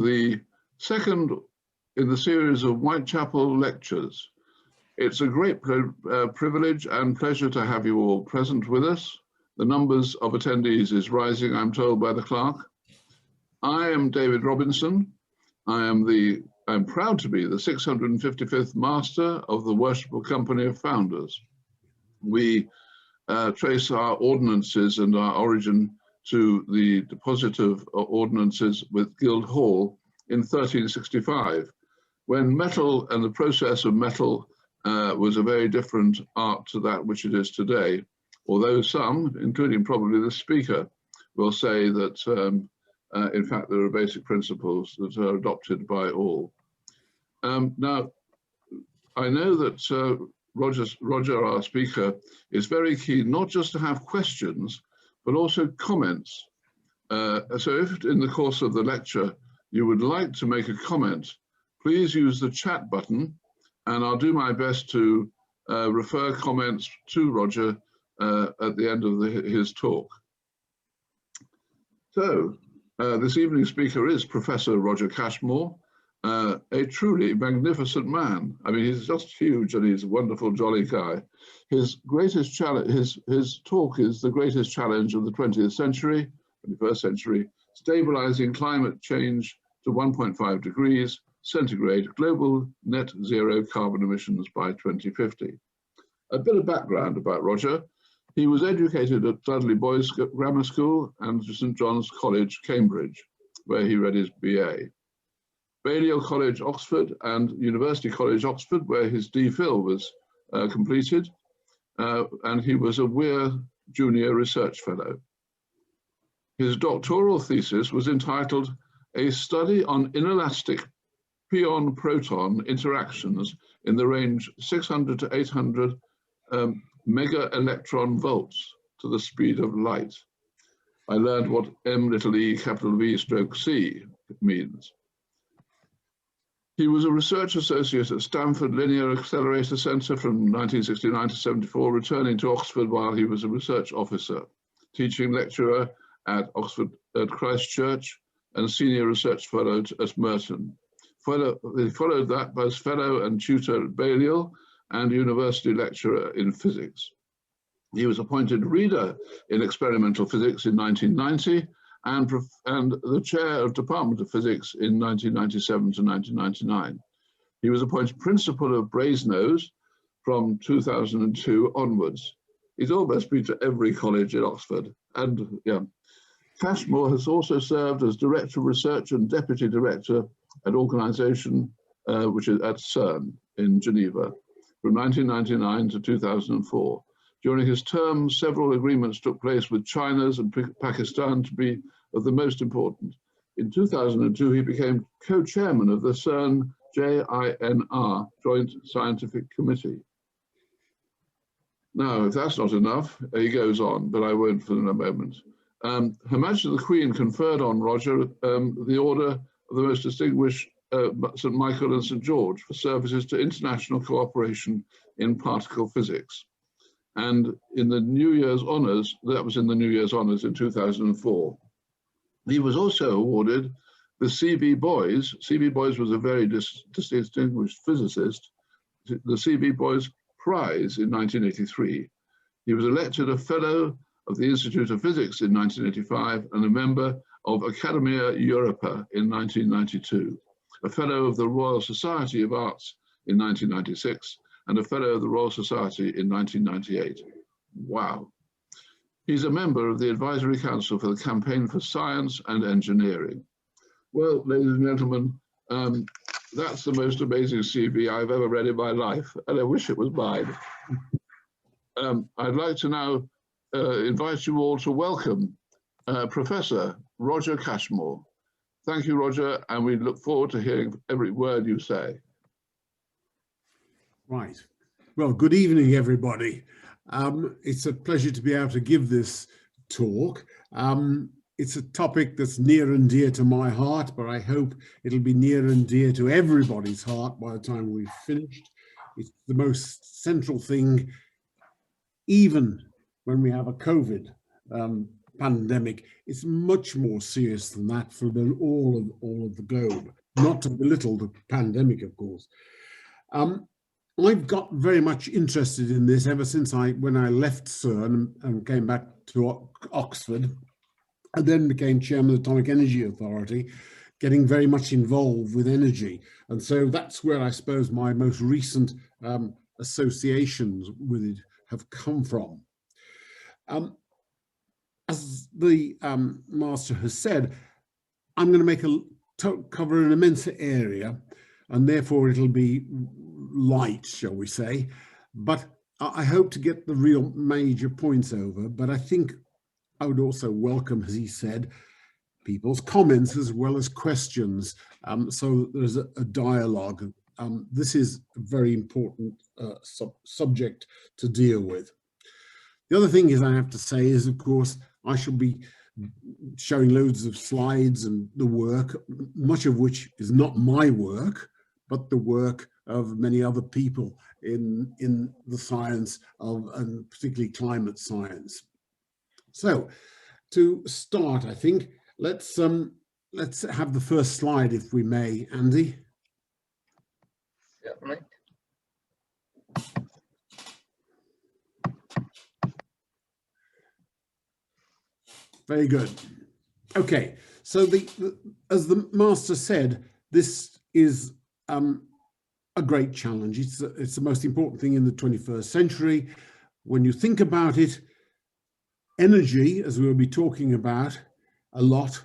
the second in the series of Whitechapel lectures. It's a great privilege and pleasure to have you all present with us. The numbers of attendees is rising, I'm told by the clerk. I am David Robinson. I'm proud to be the 655th Master of the Worshipful Company of Founders. We trace our ordinances and our origin to the deposit of ordinances with Guildhall in 1365, when metal and the process of metal was a very different art to that which it is today, although some, including probably the speaker, will say that in fact there are basic principles that are adopted by all. Now, I know that Roger, our speaker, is very keen not just to have questions, but also comments. So if in the course of the lecture you would like to make a comment, please use the chat button, and I'll do my best to refer comments to Roger at the end of his talk. So this evening's speaker is Professor Roger Cashmore, a truly magnificent man. I mean, he's just huge and he's a wonderful, jolly guy. His greatest challenge, his talk is the greatest challenge of the 20th century, 21st century, stabilizing climate change to 1.5 degrees centigrade, global net zero carbon emissions by 2050. A bit of background about Roger. He was educated at Dudley Boys Grammar School and St John's College, Cambridge, where he read his BA. Balliol College, Oxford, and University College, Oxford, where his DPhil was completed, and he was a Weir Junior Research Fellow. His doctoral thesis was entitled A Study on Inelastic Pion-Proton Interactions in the range 600 to 800 mega-electron volts to the speed of light. I learned what M(e)V(c) means. He was a research associate at Stanford Linear Accelerator Center from 1969 to 74, returning to Oxford while he was a research officer, teaching lecturer at Oxford at Christ Church, and senior research fellow at Merton. He followed that as fellow and tutor at Balliol and university lecturer in physics. He was appointed reader in experimental physics in 1990 and the chair of Department of Physics in 1997 to 1999. He was appointed principal of Brasenose from 2002 onwards. He's almost been to every college in Oxford. And yeah, Cashmore has also served as Director of Research and Deputy Director at organization which is at CERN in Geneva from 1999 to 2004. During his term, several agreements took place with China's and Pakistan to be of the most important. In 2002, he became co-chairman of the CERN JINR, Joint Scientific Committee. Now, if that's not enough, he goes on, but I won't for a moment. Her Majesty the Queen conferred on Roger the Order of the Most Distinguished St. Michael and St. George for services to international cooperation in particle physics. And in the New Year's Honours, that was in the New Year's Honours in 2004. He was also awarded the C.B. Boys. C.B. Boys was a very distinguished physicist, the C.B. Boys Prize in 1983. He was elected a Fellow of the Institute of Physics in 1985 and a member of Academia Europa in 1992, a Fellow of the Royal Society of Arts in 1996, and a Fellow of the Royal Society in 1998. Wow. He's a member of the Advisory Council for the Campaign for Science and Engineering. Well, ladies and gentlemen, that's the most amazing CV I've ever read in my life, and I wish it was mine. I'd like to now invite you all to welcome Professor Roger Cashmore. Thank you, Roger, and we look forward to hearing every word you say. Right. Well, good evening, everybody. It's a pleasure to be able to give this talk. It's a topic that's near and dear to my heart, but I hope it'll be near and dear to everybody's heart by the time we've finished. It's the most central thing, even when we have a COVID pandemic. It's much more serious than that for all of the globe, not to belittle the pandemic, of course. I've got very much interested in this ever since when I left CERN and came back to Oxford, and then became chairman of the Atomic Energy Authority, getting very much involved with energy. And so that's where I suppose my most recent associations with it have come from. As the master has said, I'm going to cover an immense area, and therefore it'll be light, shall we say, but I hope to get the real major points over. But I think I would also welcome, as he said, people's comments as well as questions, so that there's a dialogue. This is a very important subject to deal with. The other thing is I have to say is, of course, I shall be showing loads of slides and the work, much of which is not my work, but the work of many other people in the science of, and particularly climate science. So to start, I think, let's have the first slide, if we may, Andy. Certainly. Very good. Okay, so as the master said, this is a great challenge. It's the most important thing in the 21st century. When you think about it, energy, as we'll be talking about a lot,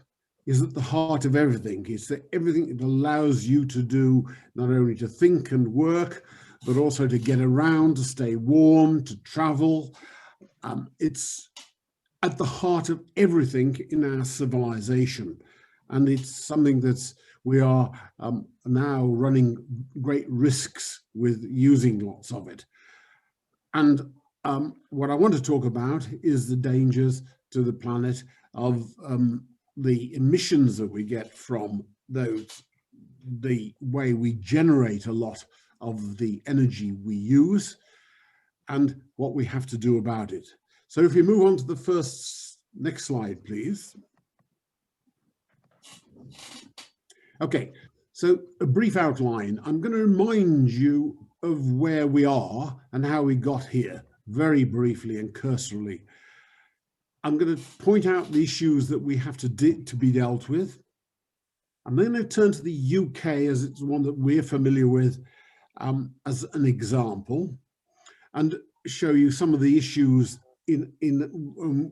is at the heart of everything. It's everything it allows you to do, not only to think and work, but also to get around, to stay warm, to travel. It's at the heart of everything in our civilization. And it's something that we are now running great risks with using lots of it. And what I want to talk about is the dangers to the planet of the emissions that we get from those, the way we generate a lot of the energy we use, and what we have to do about it. So if we move on to the next slide, please. Okay, so a brief outline. I'm going to remind you of where we are and how we got here, very briefly and cursorily. I'm going to point out the issues that we have to be dealt with. I'm then going to turn to the UK as it's one that we're familiar with as an example, and show you some of the issues in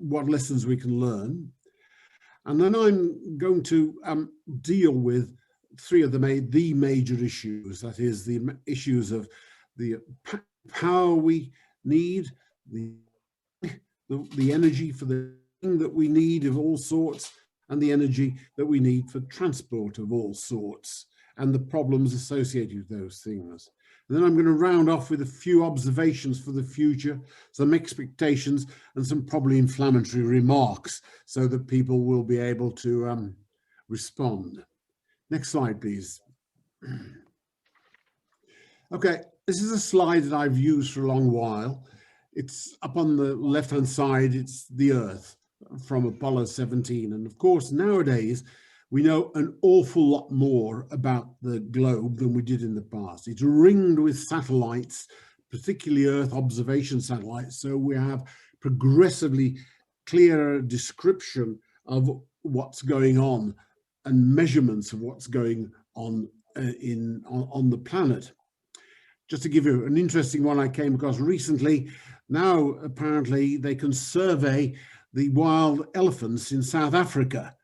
what lessons we can learn. And then I'm going to deal with three of the major issues. That is the issues of the power we need, the energy for the thing that we need of all sorts, and the energy that we need for transport of all sorts, and the problems associated with those things. And then I'm going to round off with a few observations for the future, some expectations, and some probably inflammatory remarks so that people will be able to respond. Next slide, please. Okay, this is a slide that I've used for a long while. It's up on the left-hand side, it's the Earth from Apollo 17. And of course, nowadays, we know an awful lot more about the globe than we did in the past. It's ringed with satellites, particularly Earth observation satellites. So we have progressively clearer description of what's going on and measurements of what's going on on the planet. Just to give you an interesting one I came across recently, now apparently they can survey the wild elephants in South Africa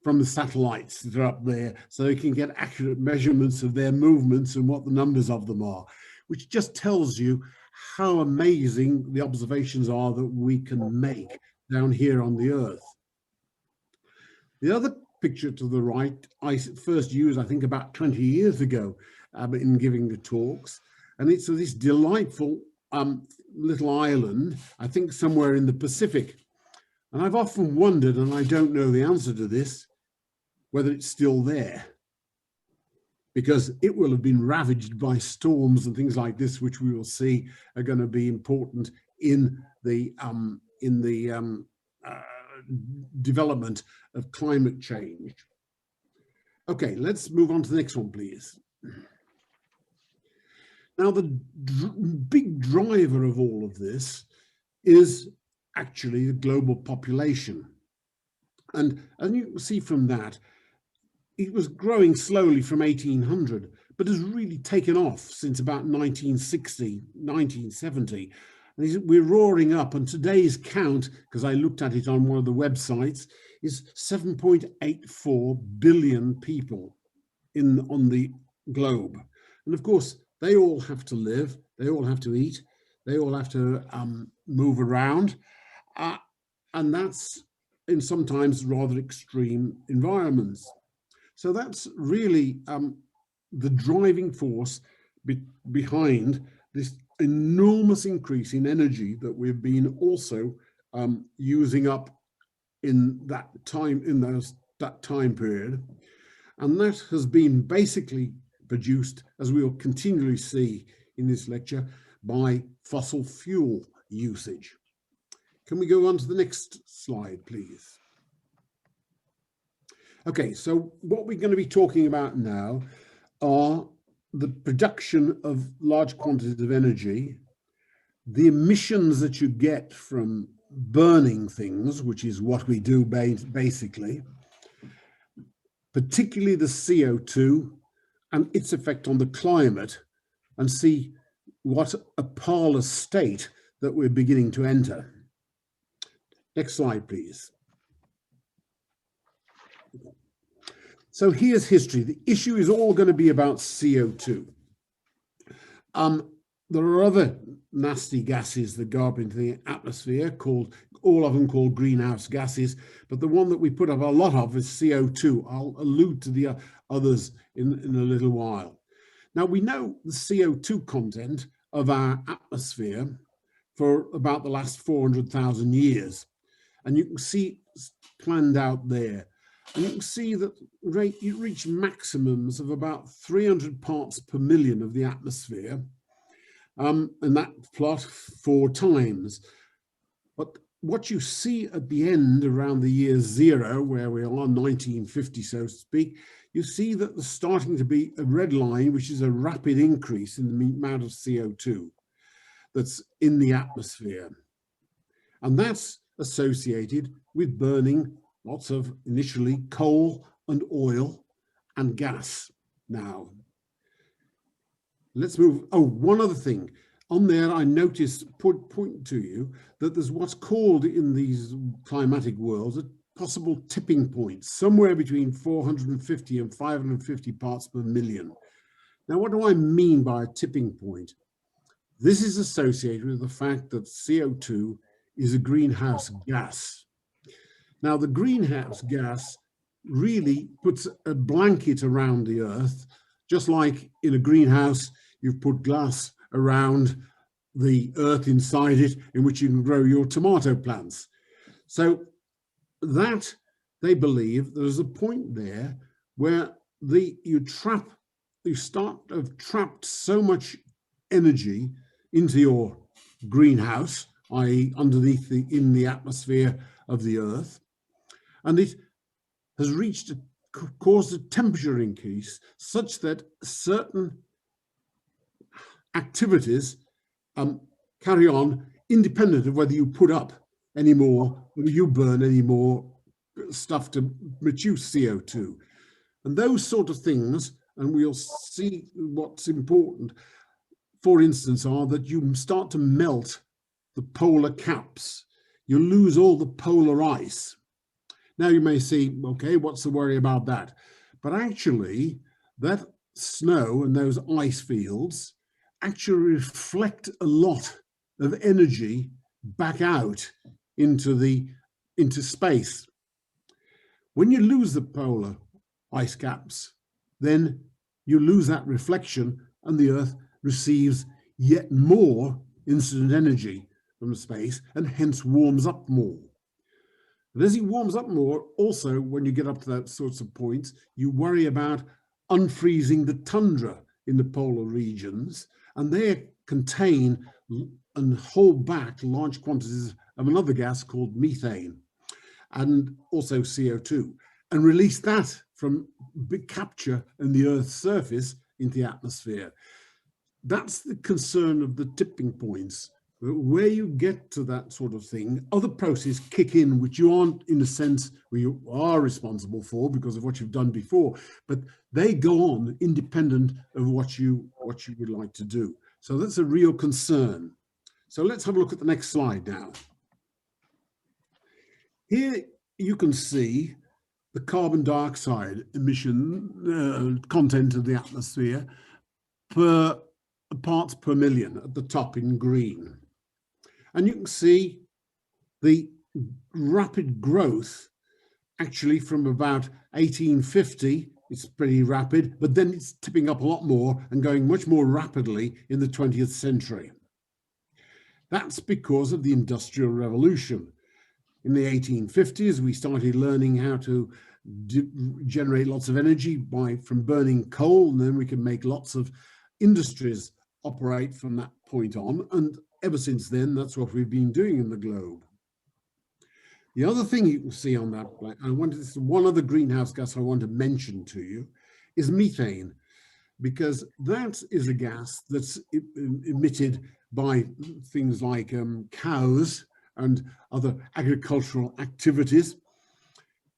from the satellites that are up there, so they can get accurate measurements of their movements and what the numbers of them are, which just tells you how amazing the observations are that we can make down here on the Earth. The other picture to the right, I first used, I think, about 20 years ago in giving the talks, and it's this delightful little island, I think somewhere in the Pacific. And I've often wondered, and I don't know the answer to this, whether it's still there, because it will have been ravaged by storms and things like this, which we will see are going to be important in the development of climate change. Okay, let's move on to the next one, please. Now, the big driver of all of this is actually the global population. And you can see from that, it was growing slowly from 1800, but has really taken off since about 1960, 1970. And we're roaring up, and today's count, because I looked at it on one of the websites, is 7.84 billion people on the globe. And of course, they all have to live, they all have to eat, they all have to move around. And that's in sometimes rather extreme environments. So that's really the driving force behind this enormous increase in energy that we've been also using up in that time, that time period. And that has been basically produced, as we will continually see in this lecture, by fossil fuel usage. Can we go on to the next slide, please? Okay, so what we're going to be talking about now are the production of large quantities of energy, the emissions that you get from burning things, which is what we do basically, particularly the CO2 and its effect on the climate, and see what a parlous state that we're beginning to enter. Next slide, please. So here's history. The issue is all going to be about CO2. There are other nasty gases that go up into the atmosphere, all of them called greenhouse gases, but the one that we put up a lot of is CO2. I'll allude to the others in a little while. Now, we know the CO2 content of our atmosphere for about the last 400,000 years, and you can see it's planned out there. And you can see that you reach maximums of about 300 parts per million of the atmosphere, and that plot 4 times. But what you see at the end, around the year 0, where we are, 1950, so to speak, you see that there's starting to be a red line, which is a rapid increase in the amount of CO2 that's in the atmosphere. And that's associated with burning lots of initially coal and oil and gas. Now, let's move. Oh, one other thing. On there, I noticed, point to you, that there's what's called in these climatic worlds a possible tipping point, somewhere between 450 and 550 parts per million. Now, what do I mean by a tipping point? This is associated with the fact that CO2 is a greenhouse gas. Now, the greenhouse gas really puts a blanket around the Earth, just like in a greenhouse, you've put glass around the Earth inside it, in which you can grow your tomato plants. So that, they believe, there's a point there where you start to have trapped so much energy into your greenhouse, i.e. underneath in the atmosphere of the Earth, and it has caused a temperature increase such that certain activities carry on independent of whether you put up any more, whether you burn any more stuff to reduce CO2. And those sort of things, and we'll see what's important, for instance, are that you start to melt the polar caps. You lose all the polar ice. Now you may say, okay, what's the worry about that? But actually, that snow and those ice fields actually reflect a lot of energy back out into space. When you lose the polar ice caps, then you lose that reflection and the Earth receives yet more incident energy from space and hence warms up more. But as it warms up more, also when you get up to that sorts of points, you worry about unfreezing the tundra in the polar regions, and they contain and hold back large quantities of another gas called methane. and also CO2, and release that from big capture in the Earth's surface into the atmosphere. That's the concern of the tipping points. Where you get to that sort of thing, other processes kick in, which you aren't, in a sense, where you are responsible for because of what you've done before, but they go on independent of what you would like to do. So that's a real concern. So let's have a look at the next slide now. Here you can see the carbon dioxide emission content of the atmosphere per parts per million at the top in green. And you can see the rapid growth actually from about 1850, it's pretty rapid, but then it's tipping up a lot more and going much more rapidly in the 20th century. That's because of the Industrial Revolution. In the 1850s, we started learning how to generate lots of energy from burning coal, and then we can make lots of industries operate from that point on. And ever since then, that's what we've been doing in the globe. The other thing you can see on that, this is one other greenhouse gas I want to mention to you, is methane, because that is a gas that's emitted by things like cows and other agricultural activities.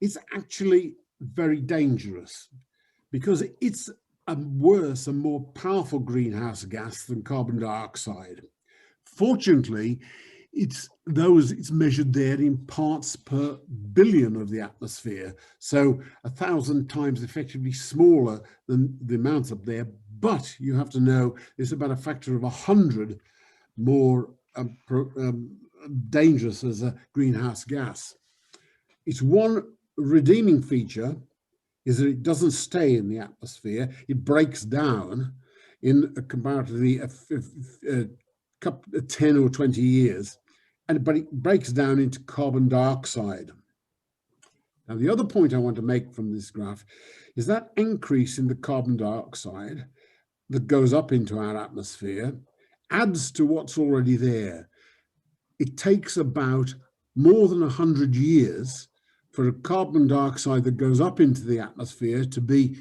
It's actually very dangerous because it's a worse and more powerful greenhouse gas than carbon dioxide. Fortunately, it's measured there in parts per billion of the atmosphere, so 1,000 times effectively smaller than the amounts up there. But you have to know it's about a factor of 100 more dangerous as a greenhouse gas. Its one redeeming feature is that it doesn't stay in the atmosphere. It breaks down in a comparatively 10 or 20 years, but it breaks down into carbon dioxide. Now, the other point I want to make from this graph is that increase in the carbon dioxide that goes up into our atmosphere adds to what's already there. It takes about more than 100 years for a carbon dioxide that goes up into the atmosphere to be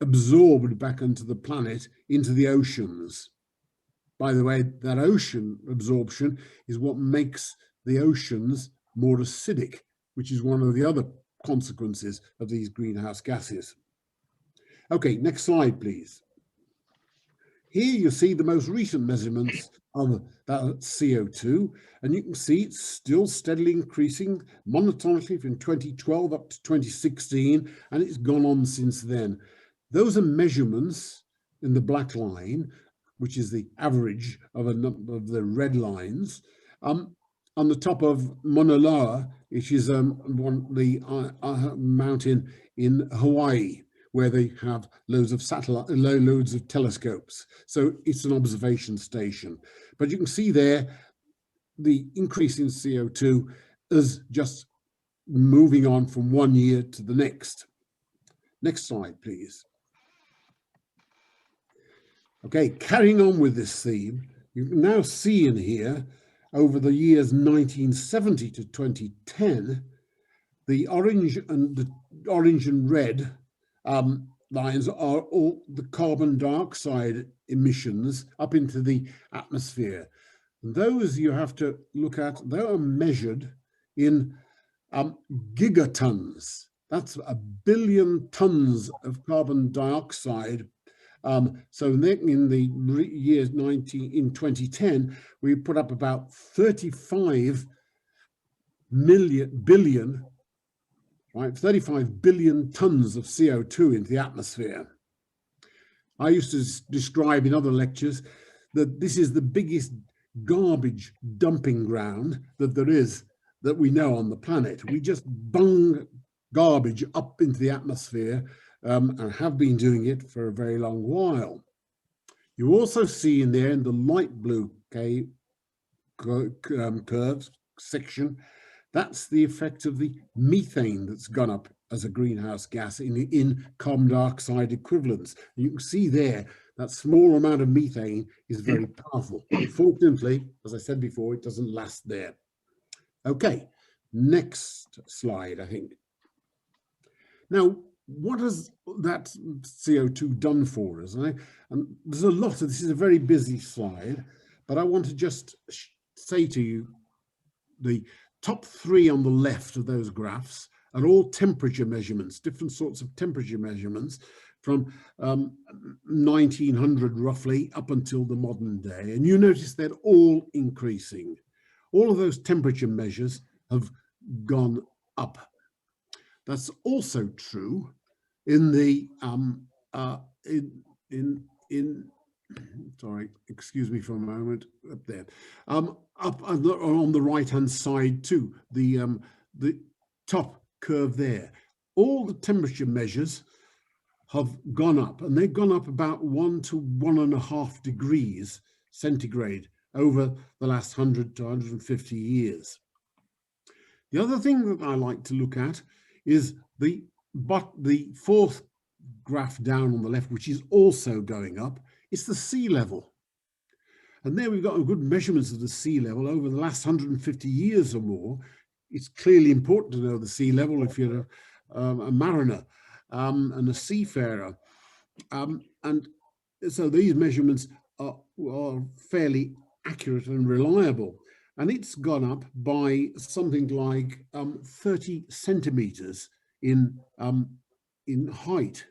absorbed back into the planet, into the oceans. By the way, that ocean absorption is what makes the oceans more acidic, which is one of the other consequences of these greenhouse gases. Okay, next slide, please. Here you see the most recent measurements of that CO2, and you can see it's still steadily increasing monotonically from 2012 up to 2016, and it's gone on since then. Those are measurements in the black line, which is the average of the red lines. On the top of Mauna Loa, which is the mountain in Hawaii, where they have loads of loads of telescopes. So it's an observation station. But you can see there, the increase in CO2 is just moving on from one year to the next. Next slide, please. Okay, carrying on with this theme, you can now see in here, over the years 1970 to 2010, the orange and red lines are all the carbon dioxide emissions up into the atmosphere. And those you have to look at, they are measured in gigatons. That's 1 billion tons of carbon dioxide. So in the years in 2010, we put up about 35 billion tons of CO2 into the atmosphere. I used to describe in other lectures that this is the biggest garbage dumping ground that there is that we know on the planet. We just bung garbage up into the atmosphere and have been doing it for a very long while. You also see in there in the light blue curves section, that's the effect of the methane that's gone up as a greenhouse gas in carbon dioxide equivalents. You can see there that small amount of methane is very powerful. Unfortunately, as I said before, it doesn't last there. Okay, Next slide, I think. Now, what has that CO2 done for us? And there's a lot of, this is a very busy slide, but I want to just say to you, the top three on the left of those graphs are all temperature measurements, different sorts of temperature measurements from 1900 roughly up until the modern day. And you notice they're all increasing. All of those temperature measures have gone up. That's also true in the sorry, excuse me for a moment, up there, up on the right hand side too, the top curve there. All the temperature measures have gone up, and they've gone up about 1 to 1.5 degrees centigrade over the last 100 to 150 years. The other thing that I like to look at is the fourth graph down on the left, which is also going up. It's the sea level. And there we've got a good measurements of the sea level over the last 150 years or more. It's clearly important to know the sea level if you're a mariner and a seafarer. And so these measurements are fairly accurate and reliable. And it's gone up by something like 30 centimeters in height.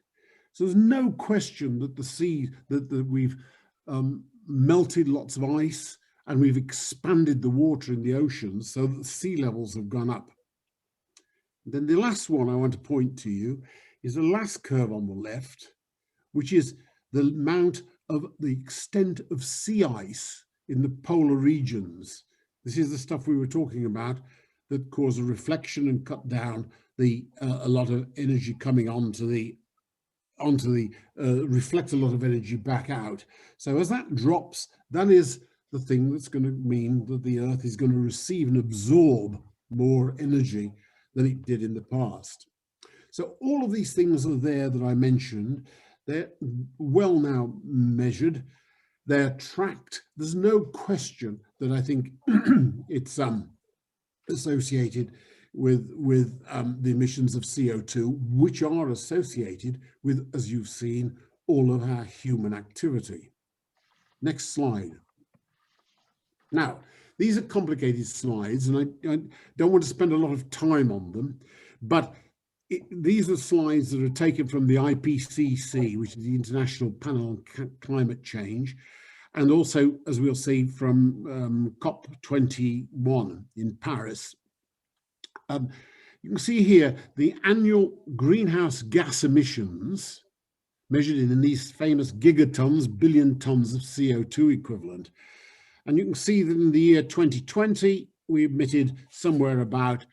So there's no question that the sea, that we've melted lots of ice and we've expanded the water in the oceans so that the sea levels have gone up. And then the last one I want to point to you is the last curve on the left, which is the amount of the extent of sea ice in the polar regions. This is the stuff we were talking about that cause a reflection and cut down the a lot of energy coming onto the reflect a lot of energy back out. So as that drops, that is the thing that's going to mean that the Earth is going to receive and absorb more energy than it did in the past. So all of these things are there that I mentioned. They're well now measured. They're tracked. There's no question that I think it's associated with the emissions of CO2, which are associated with, as you've seen, all of our human activity. Next slide. Now, these are complicated slides, and I don't want to spend a lot of time on them, but these are slides that are taken from the IPCC, which is the International Panel on Climate Change, and also, as we'll see, from COP21 in Paris. You can see here the annual greenhouse gas emissions measured in these famous gigatons, billion tons of CO2 equivalent. And you can see that in the year 2020, we emitted somewhere about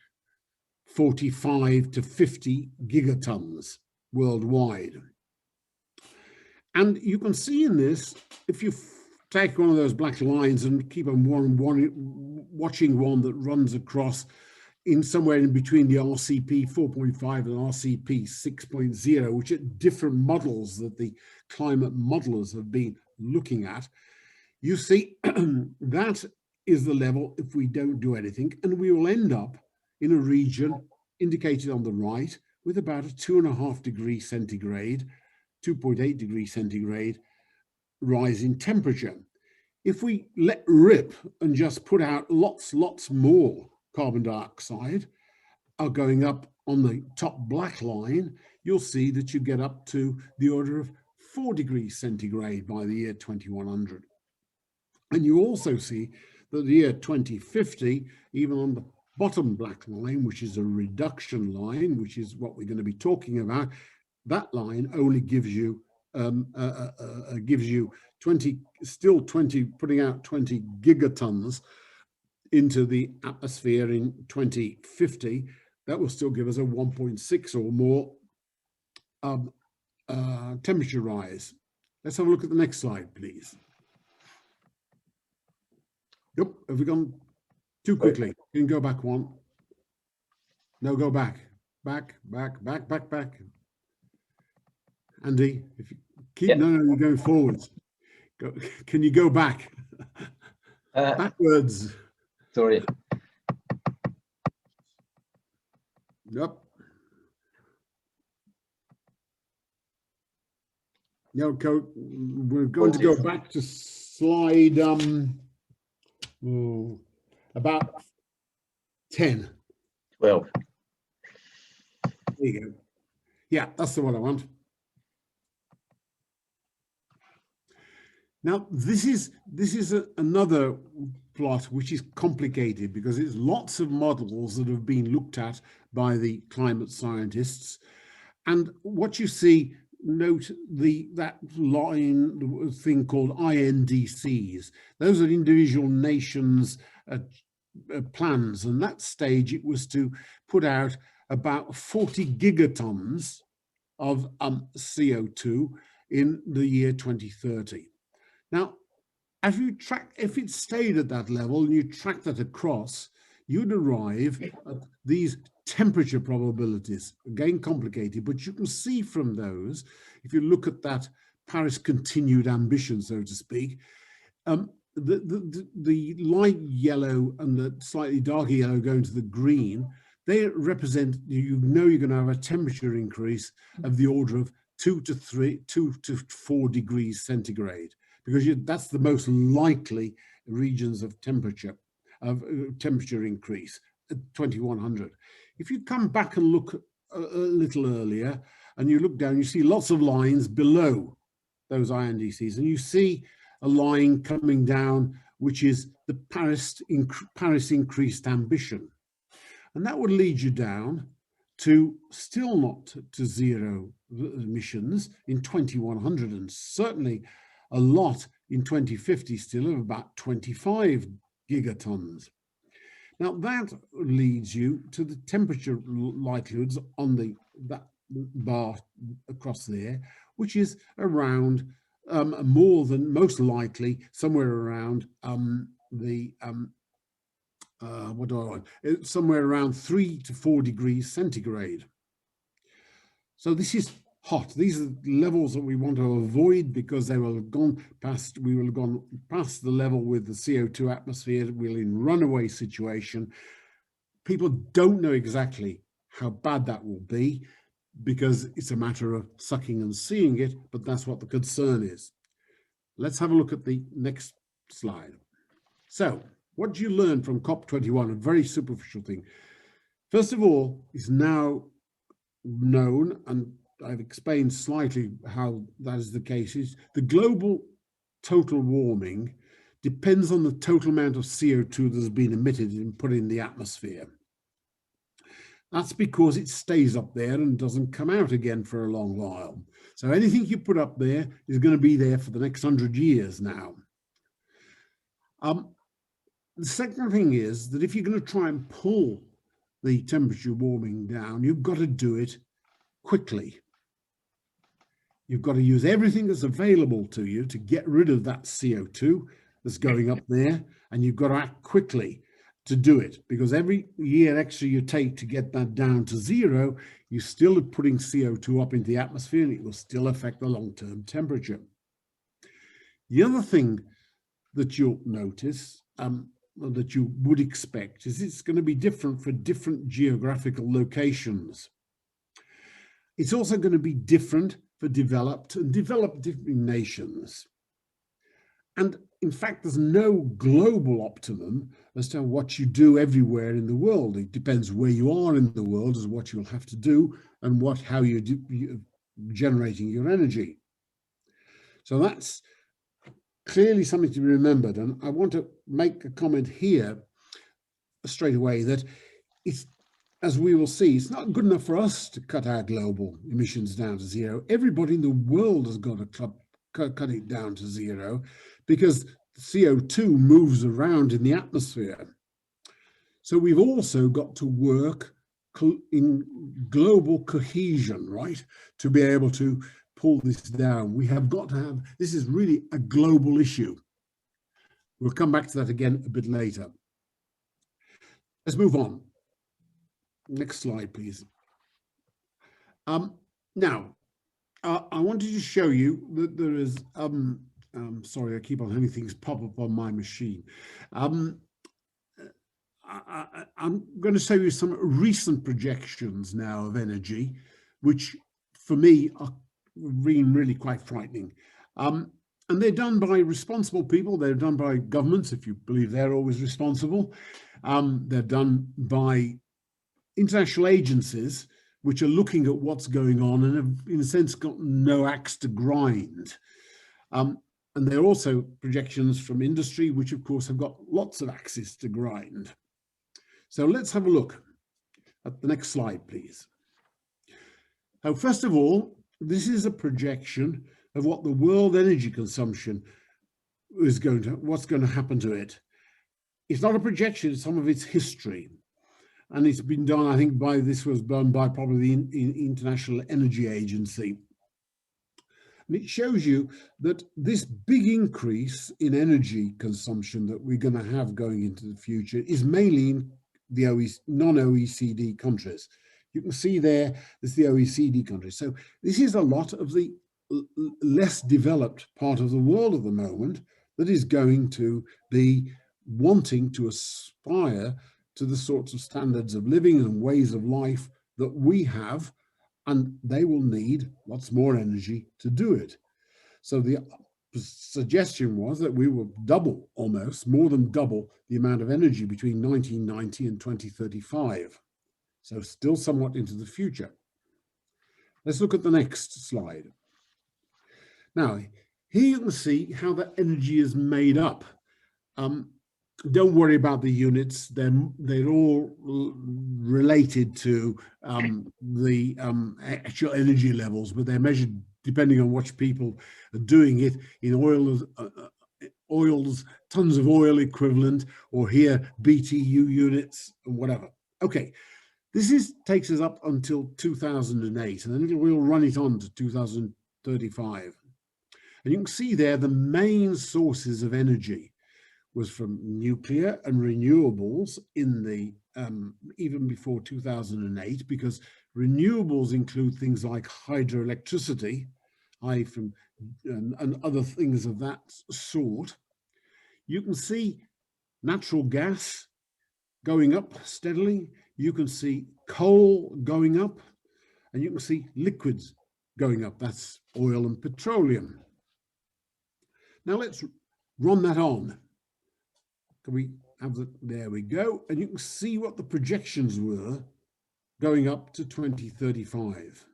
45 to 50 gigatons worldwide. And you can see in this, if you take one of those black lines and keep on watching one that runs across in somewhere in between the RCP 4.5 and RCP 6.0, which are different models that the climate modelers have been looking at, you see that is the level if we don't do anything, and we will end up in a region indicated on the right with about a 2.5 degrees centigrade, 2.8 degrees centigrade rise in temperature. If we let rip and just put out lots more carbon dioxide are going up on the top black line, you'll see that you get up to the order of 4 degrees centigrade by the year 2100. And you also see that the year 2050, even on the bottom black line, which is a reduction line, which is what we're going to be talking about, that line only gives you 20, putting out 20 gigatons into the atmosphere in 2050. That will still give us a 1.6 or more temperature rise. Let's have a look at the next slide, please. Yep, have we gone too quickly? You can go back one. No, go back. Back. Andy, if you keep, no, you're going forwards. Can you go back? Backwards. Sorry. Yep. Now, we're going to go back to slide about 10. 12. There you go. Yeah, that's the one I want. Now, this is another plot which is complicated because it's lots of models that have been looked at by the climate scientists. And what you see, note that line thing called INDCs. Those are individual nations' plans. And that stage, it was to put out about 40 gigatons of CO2 in the year 2030. Now, if it stayed at that level and you track that across, you'd arrive at these temperature probabilities. Again, complicated, but you can see from those, if you look at that Paris continued ambition, so to speak, the light yellow and the slightly darker yellow going to the green, they represent, you're going to have a temperature increase of the order of 2 to 4 degrees centigrade, because that's the most likely regions of temperature increase at 2100. If you come back and look a little earlier and you look down, you see lots of lines below those INDCs, and you see a line coming down, which is the Paris increased ambition. And that would lead you down to still not to zero emissions in 2100, and certainly a lot in 2050 still of about 25 gigatons. Now that leads you to the temperature likelihoods on that bar across there, which is around more than most likely somewhere around somewhere around 3 to 4 degrees centigrade. So this is hot. These are levels that we want to avoid because we will have gone past the level with the CO2 atmosphere. We're in runaway situation. People don't know exactly how bad that will be because it's a matter of sucking and seeing it, but that's what the concern is. Let's have a look at the next slide. So, what do you learn from COP21? A very superficial thing. First of all, it's now known, and I've explained slightly how that is the case, is the global total warming depends on the total amount of CO2 that has been emitted and put in the atmosphere. That's because it stays up there and doesn't come out again for a long while. So anything you put up there is going to be there for the next 100 years now. The second thing is that if you're going to try and pull the temperature warming down, you've got to do it quickly. You've got to use everything that's available to you to get rid of that CO2 that's going up there, and you've got to act quickly to do it, because every year extra you take to get that down to zero, you're still putting CO2 up into the atmosphere, and it will still affect the long-term temperature. The other thing that you'll notice, that you would expect, is it's going to be different for different geographical locations. It's also going to be different for developed and developed nations. And in fact, there's no global optimum as to what you do everywhere in the world. It depends where you are in the world as what you'll have to do and how you're generating your energy. So that's clearly something to be remembered. And I want to make a comment here straight away that it's, as we will see, it's not good enough for us to cut our global emissions down to zero. Everybody in the world has got to cut it down to zero, because CO2 moves around in the atmosphere. So we've also got to work in global cohesion, right, to be able to pull this down. We have got to have, this is really a global issue. We'll come back to that again a bit later. Let's move on. Next slide, please. Now, I wanted to show you that there is, sorry, I keep on having things pop up on my machine. I'm going to show you some recent projections now of energy, which for me are really quite frightening. And they're done by responsible people. They're done by governments, if you believe they're always responsible. They're done by international agencies, which are looking at what's going on and have, in a sense, got no axe to grind. And they're also projections from industry, which of course have got lots of axes to grind. So let's have a look at the next slide, please. Now, first of all, this is a projection of what the world energy consumption is what's going to happen to it. It's not a projection, it's some of its history. And it's been done, I think, this was done by probably the International Energy Agency. And it shows you that this big increase in energy consumption that we're going to have going into the future is mainly in the non-OECD countries. You can see there's the OECD countries. So this is a lot of the less developed part of the world at the moment that is going to be wanting to aspire to the sorts of standards of living and ways of life that we have, and they will need lots more energy to do it. So the suggestion was that we will double, almost more than double, the amount of energy between 1990 and 2035. So still somewhat into the future. Let's look at the next slide. Now, here you can see how the energy is made up. Don't worry about the units. They're all related to the actual energy levels, but they're measured depending on which people are doing it in oils, tons of oil equivalent, or here BTU units and whatever. Okay, this takes us up until 2008, and then we'll run it on to 2035. And you can see there the main sources of energy was from nuclear and renewables in the even before 2008, because renewables include things like hydroelectricity, and other things of that sort. You can see natural gas going up steadily. You can see coal going up, and you can see liquids going up. That's oil and petroleum. Now let's run that on. Can we have that? There we go. And you can see what the projections were going up to 2035.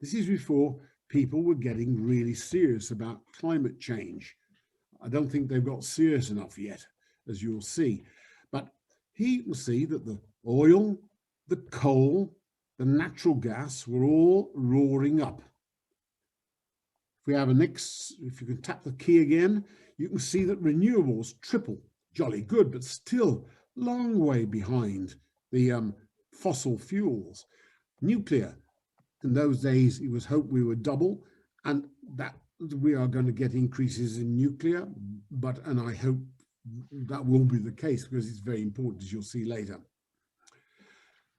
This is before people were getting really serious about climate change. I don't think they've got serious enough yet, as you'll see. But here you can see that the oil, the coal, the natural gas were all roaring up. If we have if you can tap the key again, you can see that renewables triple. Jolly good, but still long way behind the fossil fuels. Nuclear, in those days, it was hoped we would double, and that we are going to get increases in nuclear, and I hope that will be the case, because it's very important, as you'll see later.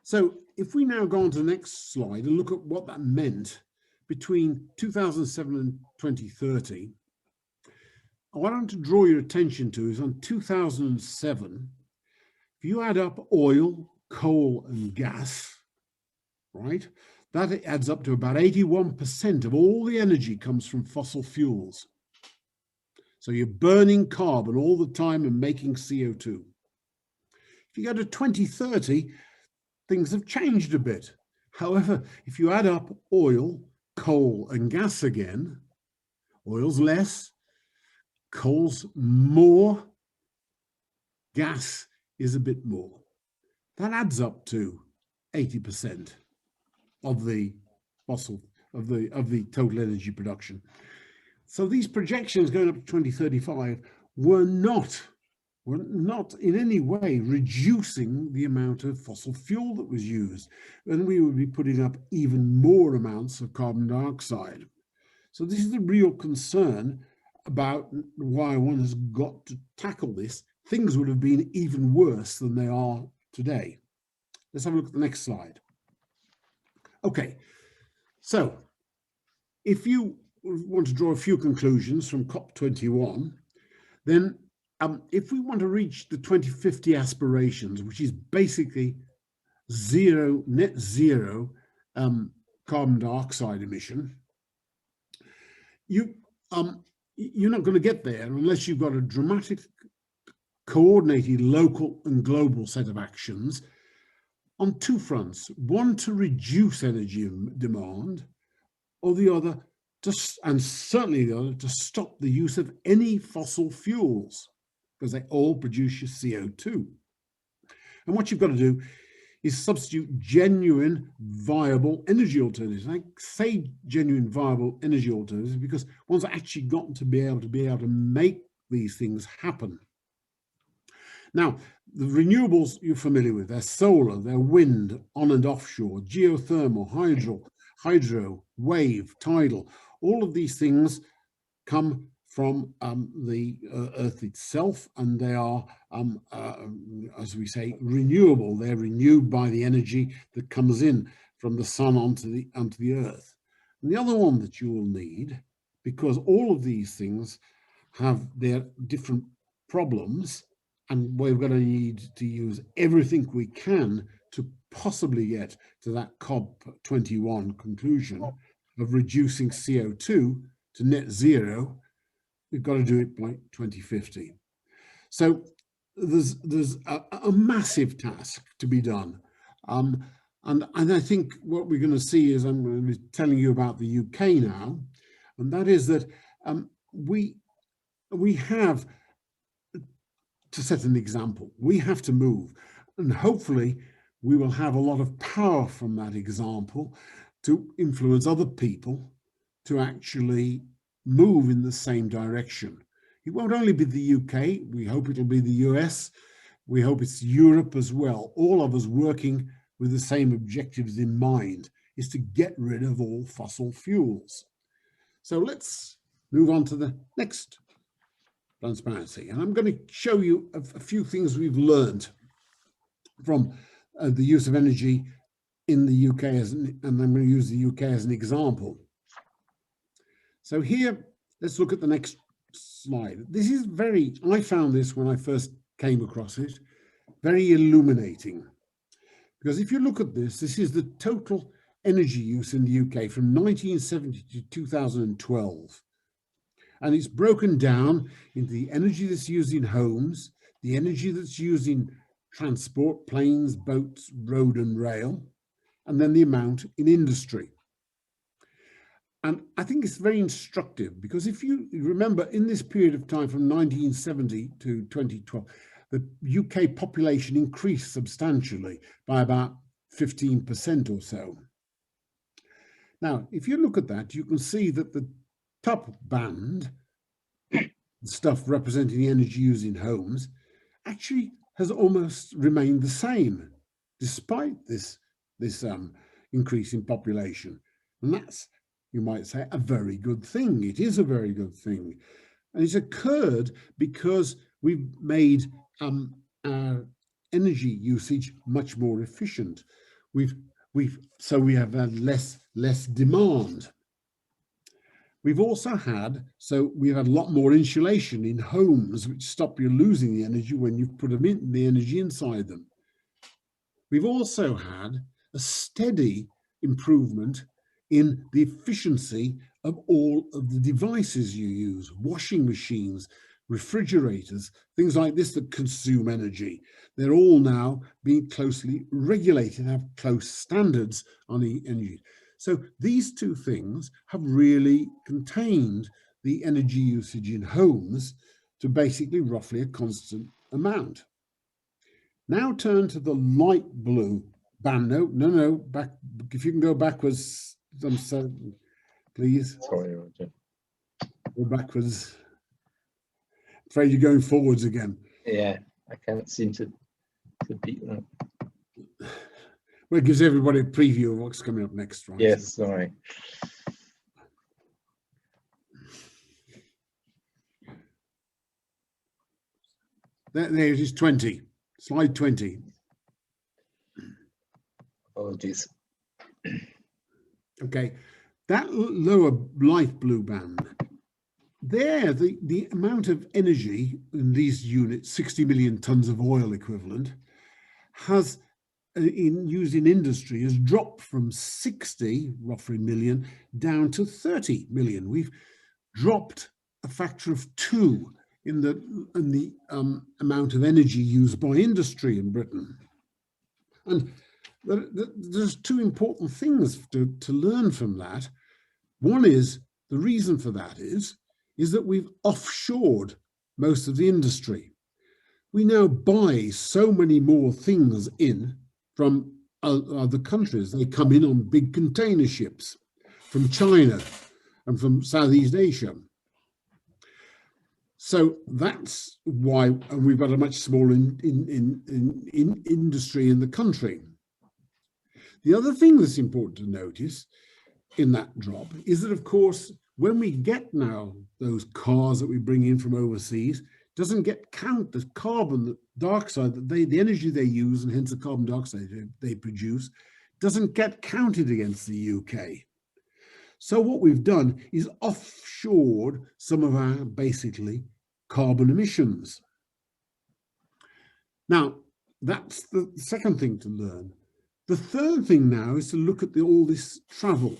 So if we now go on to the next slide and look at what that meant between 2007 and 2030, what I want to draw your attention to is on 2007, if you add up oil, coal and gas, right, that adds up to about 81% of all the energy comes from fossil fuels. So you're burning carbon all the time and making CO2. If you go to 2030, things have changed a bit. However, if you add up oil, coal and gas again, oil's less, coal's more, gas is a bit more. That adds up to 80% of the of the total energy production. So these projections going up to 2035 were not in any way reducing the amount of fossil fuel that was used, and we would be putting up even more amounts of carbon dioxide. So this is the real concern about why one has got to tackle this. Things would have been even worse than they are today. Let's have a look at the next slide. Okay, so if you want to draw a few conclusions from COP21, then if we want to reach the 2050 aspirations, which is basically net zero carbon dioxide emission, you're not going to get there unless you've got a dramatic, coordinated local and global set of actions on two fronts. One, to reduce energy demand, or the other, and certainly the other, to stop the use of any fossil fuels, because they all produce your CO2. And what you've got to do is substitute genuine, viable energy alternatives. And I say genuine, viable energy alternatives because one's actually got to be able to make these things happen. Now, the renewables you're familiar with, they're solar, they're wind, on and offshore, geothermal, hydro, wave, tidal. All of these things come from the Earth itself, and they are, as we say, renewable. They're renewed by the energy that comes in from the sun onto the Earth. And the other one that you will need, because all of these things have their different problems, and we're going to need to use everything we can to possibly get to that COP21 conclusion of reducing CO2 to net zero. We've got to do it by 2050. So there's a massive task to be done. And I think what we're going to see is, I'm going to be telling you about the UK now, and that is that we have to set an example. We have to move, and hopefully we will have a lot of power from that example to influence other people to actually move in the same direction. It won't only be the UK, we hope it'll be the US, we hope it's Europe as well, all of us working with the same objectives in mind, is to get rid of all fossil fuels. So let's move on to the next transparency. And I'm going to show you a few things we've learned from the use of energy in the UK, and I'm going to use the UK as an example. So here, let's look at the next slide. This is I found this when I first came across it, very illuminating. Because if you look at this is the total energy use in the UK from 1970 to 2012. And it's broken down into the energy that's used in homes, the energy that's used in transport, planes, boats, road and rail, and then the amount in industry. And I think it's very instructive, because if you remember, in this period of time from 1970 to 2012, the UK population increased substantially by about 15% or so. Now, if you look at that, you can see that the top band, stuff representing the energy used in homes, actually has almost remained the same, despite this increase in population. And that's, you might say, a very good thing. It is a very good thing. And it's occurred because we've made our energy usage much more efficient. So we have had less demand. We've also had a lot more insulation in homes, which stop you losing the energy when you've put the energy inside them. We've also had a steady improvement in the efficiency of all of the devices you use, washing machines, refrigerators, things like this that consume energy. They're all now being closely regulated, have close standards on the energy. So these two things have really contained the energy usage in homes to basically roughly a constant amount. Now turn to the light blue band. No, back. If you can go backwards, please. Sorry, Roger. Go backwards. Afraid you're going forwards again. Yeah, I can't seem to beat that. Well, it gives everybody a preview of what's coming up next, right? Yes, sorry. There it is, 20. Slide 20. Apologies. Okay, that lower light blue band, there, the amount of energy in these units, 60 million tons of oil equivalent, has used in industry has dropped from 60 roughly million down to 30 million. We've dropped a factor of 2 in the amount of energy used by industry in Britain. And there's 2 important things to learn from that. One is, the reason for that is that we've offshored most of the industry. We now buy so many more things in from other countries. They come in on big container ships from China and from Southeast Asia. So that's why, and we've got a much smaller industry in the country. The other thing that's important to notice in that drop is that, of course, when we get now those cars that we bring in from overseas, doesn't get count the carbon dioxide that the energy they use, and hence the carbon dioxide they produce, doesn't get counted against the UK. So what we've done is offshored some of our basically carbon emissions. Now, that's the second thing to learn. The third thing now is to look at all this travel.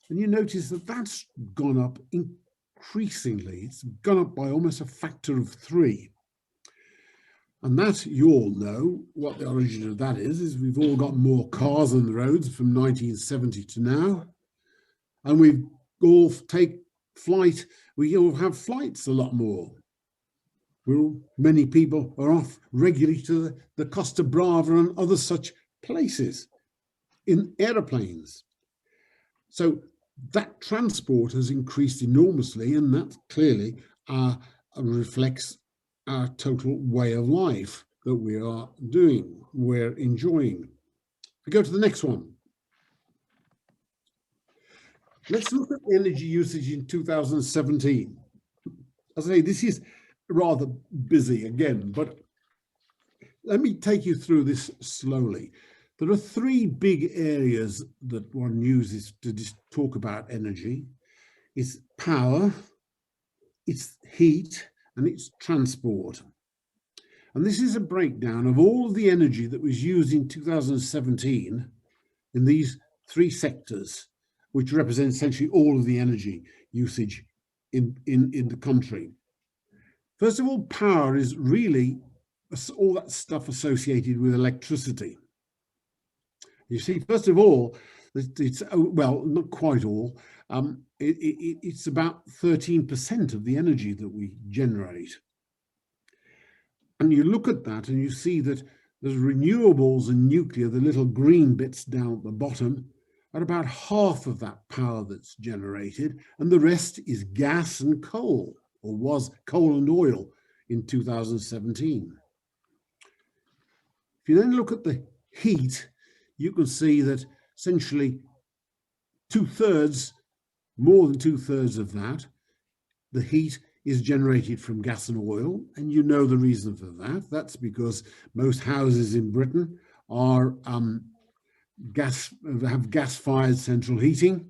And you notice that that's gone up increasingly. It's gone up by almost a factor of 3. And that, you all know what the origin of that is we've all got more cars on the roads from 1970 to now. And we all take flight, we all have flights a lot more. Many people are off regularly to the Costa Brava and other such places in aeroplanes. So that transport has increased enormously, and that clearly reflects our total way of life that we're enjoying. We go to the next one. Let's look at energy usage in 2017. As I say, this is rather busy again, but let me take you through this slowly. There are 3 big areas that one uses to just talk about energy. It's power, it's heat, and it's transport. And this is a breakdown of all of the energy that was used in 2017 in these 3 sectors, which represent essentially all of the energy usage in the country. First of all, power is really all that stuff associated with electricity. You see, first of all, it's, well, not quite all, it's about 13% of the energy that we generate. And you look at that and you see that there's renewables and nuclear, the little green bits down at the bottom, are about half of that power that's generated, and the rest is gas and coal, or was coal and oil in 2017. If you then look at the heat, you can see that essentially more than two thirds of that, the heat is generated from gas and oil. And you know the reason for that. That's because most houses in Britain are have gas-fired central heating,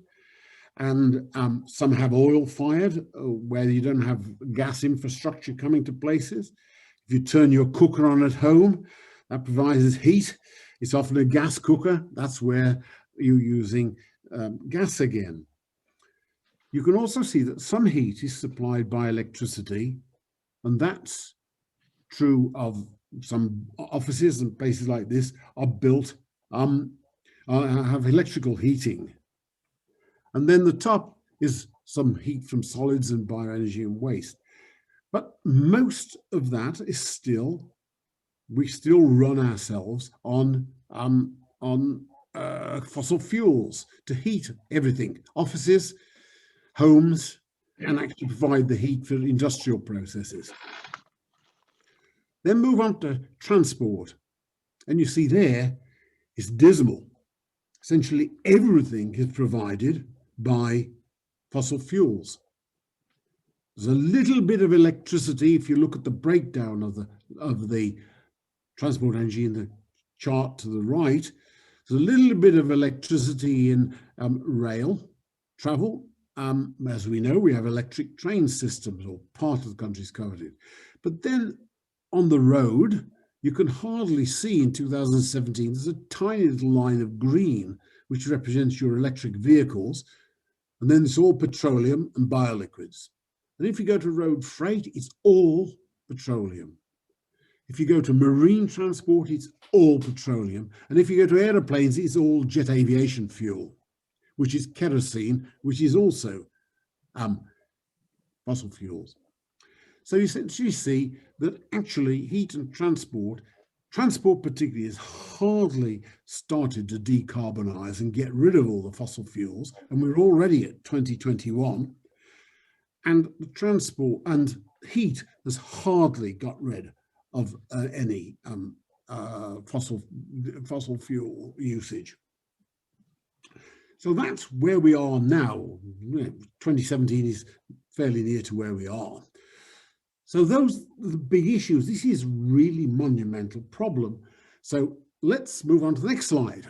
and some have oil-fired, where you don't have gas infrastructure coming to places. If you turn your cooker on at home, that provides heat. It's often a gas cooker. That's where you're using gas again. You can also see that some heat is supplied by electricity, and that's true of some offices and places like this are built, have electrical heating. And then the top is some heat from solids and bioenergy and waste. But most of that is we still run ourselves on fossil fuels to heat everything, offices, homes, and actually provide the heat for industrial processes. Then move on to transport. And you see there, it's dismal. Essentially everything is provided by fossil fuels. There's a little bit of electricity if you look at the breakdown of the transport energy in the chart to the right. There's a little bit of electricity in rail travel, as we know, we have electric train systems, or part of the country's covered it. But then on the road, you can hardly see in 2017, there's a tiny little line of green, which represents your electric vehicles. And then it's all petroleum and bioliquids. And if you go to road freight, it's all petroleum. If you go to marine transport, it's all petroleum. And if you go to aeroplanes, it's all jet aviation fuel, which is kerosene, which is also fossil fuels. So you essentially see that actually heat and transport particularly, has hardly started to decarbonize and get rid of all the fossil fuels. And we're already at 2021. And the transport and heat has hardly got rid of any fossil fuel usage. So that's where we are now. 2017 is fairly near to where we are. So those are the big issues. This is really monumental problem. So let's move on to the next slide.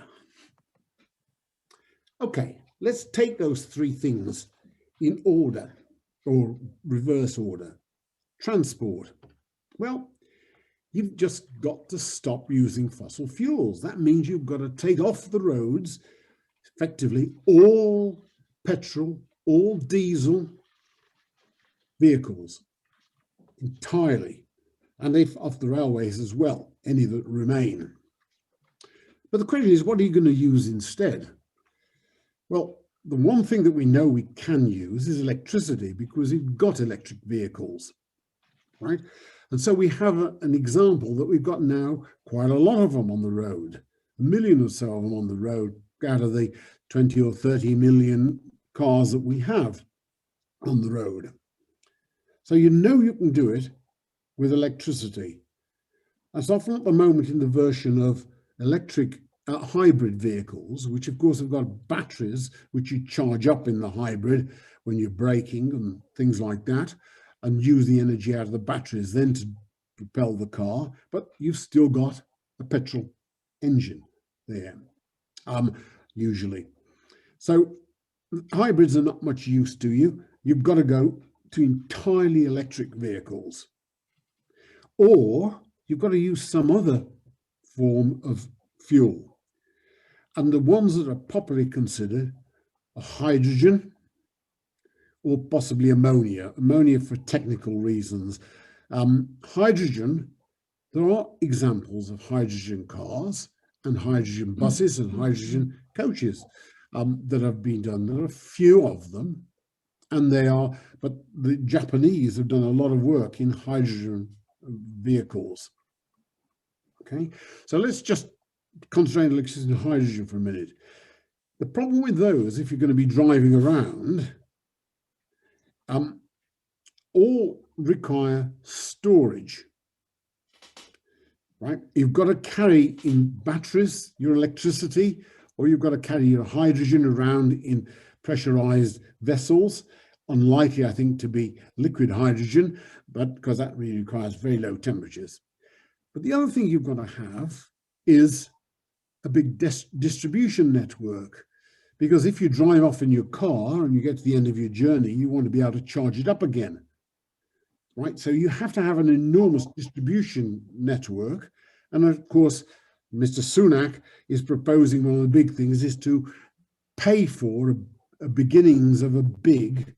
Okay, let's take those three things in order, or reverse order. Transport. Well, you've just got to stop using fossil fuels. That means you've got to take off the roads, effectively, all petrol, all diesel vehicles entirely, and if off the railways as well, any that remain. But the question is, what are you going to use instead? Well, the one thing that we know we can use is electricity, because we've got electric vehicles, right? And so we have an example that we've got now quite a lot of them on the road, 1 million or so of them on the road out of the 20 or 30 million cars that we have on the road. So you know you can do it with electricity. That's often at the moment in the version of electric hybrid vehicles, which of course have got batteries which you charge up in the hybrid when you're braking and things like that, and use the energy out of the batteries then to propel the car, but you've still got a petrol engine there, usually. So hybrids are not much use to you. You've got to go to entirely electric vehicles, or you've got to use some other form of fuel. And the ones that are popularly considered are hydrogen, or possibly ammonia for technical reasons. Hydrogen, there are examples of hydrogen cars and hydrogen buses and hydrogen coaches that have been done. There are a few of them, and but the Japanese have done a lot of work in hydrogen vehicles. Okay, so let's just concentrate on electricity and hydrogen for a minute. The problem with those, if you're going to be driving around, all require storage, right? You've got to carry in batteries your electricity, or you've got to carry your hydrogen around in pressurized vessels. Unlikely, I think, to be liquid hydrogen, but because that really requires very low temperatures. But the other thing you've got to have is a big distribution network, because if you drive off in your car and you get to the end of your journey, you want to be able to charge it up again, right? So you have to have an enormous distribution network. And of course, Mr. Sunak is proposing, one of the big things is to pay for a beginnings of a big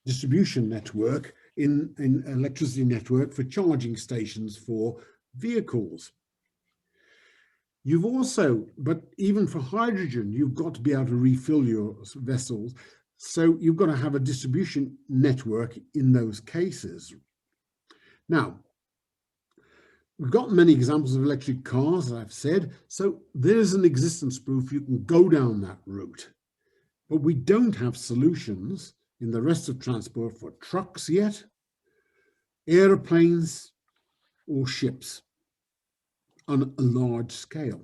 distribution network in electricity network for charging stations for vehicles. You've also, but even for hydrogen, you've got to be able to refill your vessels. So you've got to have a distribution network in those cases. Now, we've got many examples of electric cars, as I've said. So there's an existence proof you can go down that route. But we don't have solutions in the rest of transport for trucks yet, airplanes, or ships on a large scale.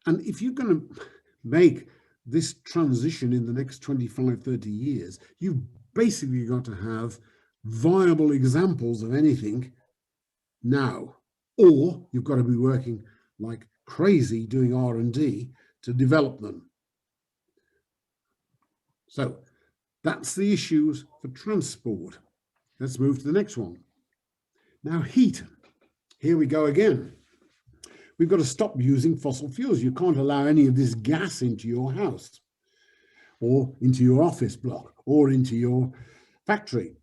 And if you're going to make this transition in the next 25, 30 years, you've basically got to have viable examples of anything now, or you've got to be working like crazy doing R&D to develop them. So That's the issues for transport. Let's move to the next one. Now, heat. Here we go again. We've got to stop using fossil fuels. You can't allow any of this gas into your house or into your office block or into your factory.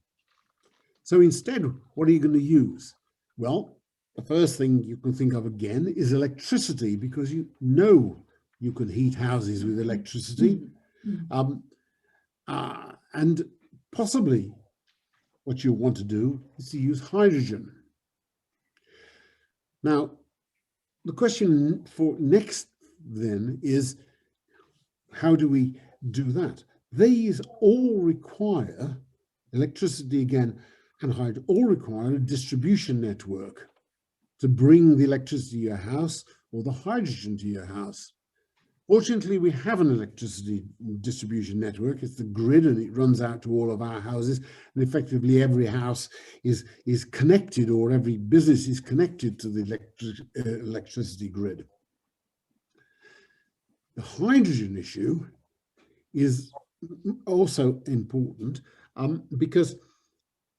So instead, what are you going to use? Well, the first thing you can think of again is electricity, because you know you can heat houses with electricity. And possibly what you want to do is to use hydrogen. Now, the question for next then is, how do we do that? These all require, electricity again and hydrogen, all require a distribution network to bring the electricity to your house or the hydrogen to your house. Fortunately, we have an electricity distribution network. It's the grid, and it runs out to all of our houses. And effectively, every house is connected, or every business is connected to the electricity grid. The hydrogen issue is also important because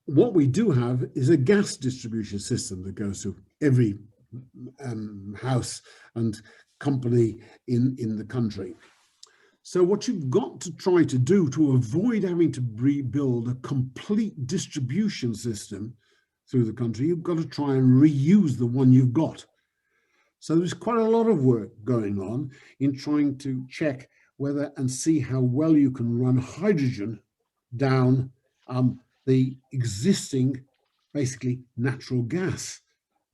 what we do have is a gas distribution system that goes to every house and company in the country. So what you've got to try to do to avoid having to rebuild a complete distribution system through the country, you've got to try and reuse the one you've got. So there's quite a lot of work going on in trying to check whether and see how well you can run hydrogen down the existing, basically, natural gas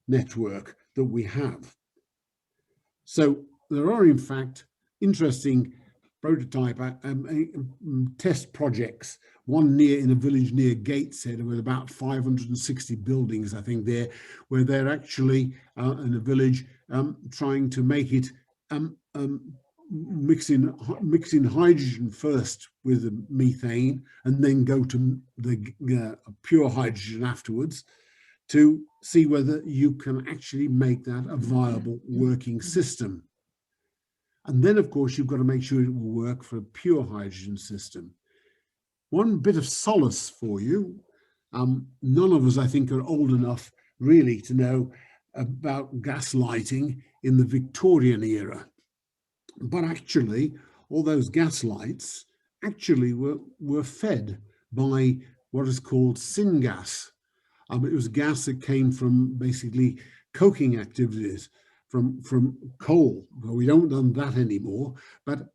network that we have. So there are, in fact, interesting prototype test projects, one in a village near Gateshead with about 560 buildings, I think there, where they're actually in a village trying to make it mixing hydrogen first with the methane and then go to the pure hydrogen afterwards, to see whether you can actually make that a viable working system. And then, of course, you've got to make sure it will work for a pure hydrogen system. One bit of solace for you, none of us, I think, are old enough really to know about gas lighting in the Victorian era. But actually, all those gas lights actually were fed by what is called syngas. It was gas that came from basically coking activities from coal. Well, we don't done that anymore, but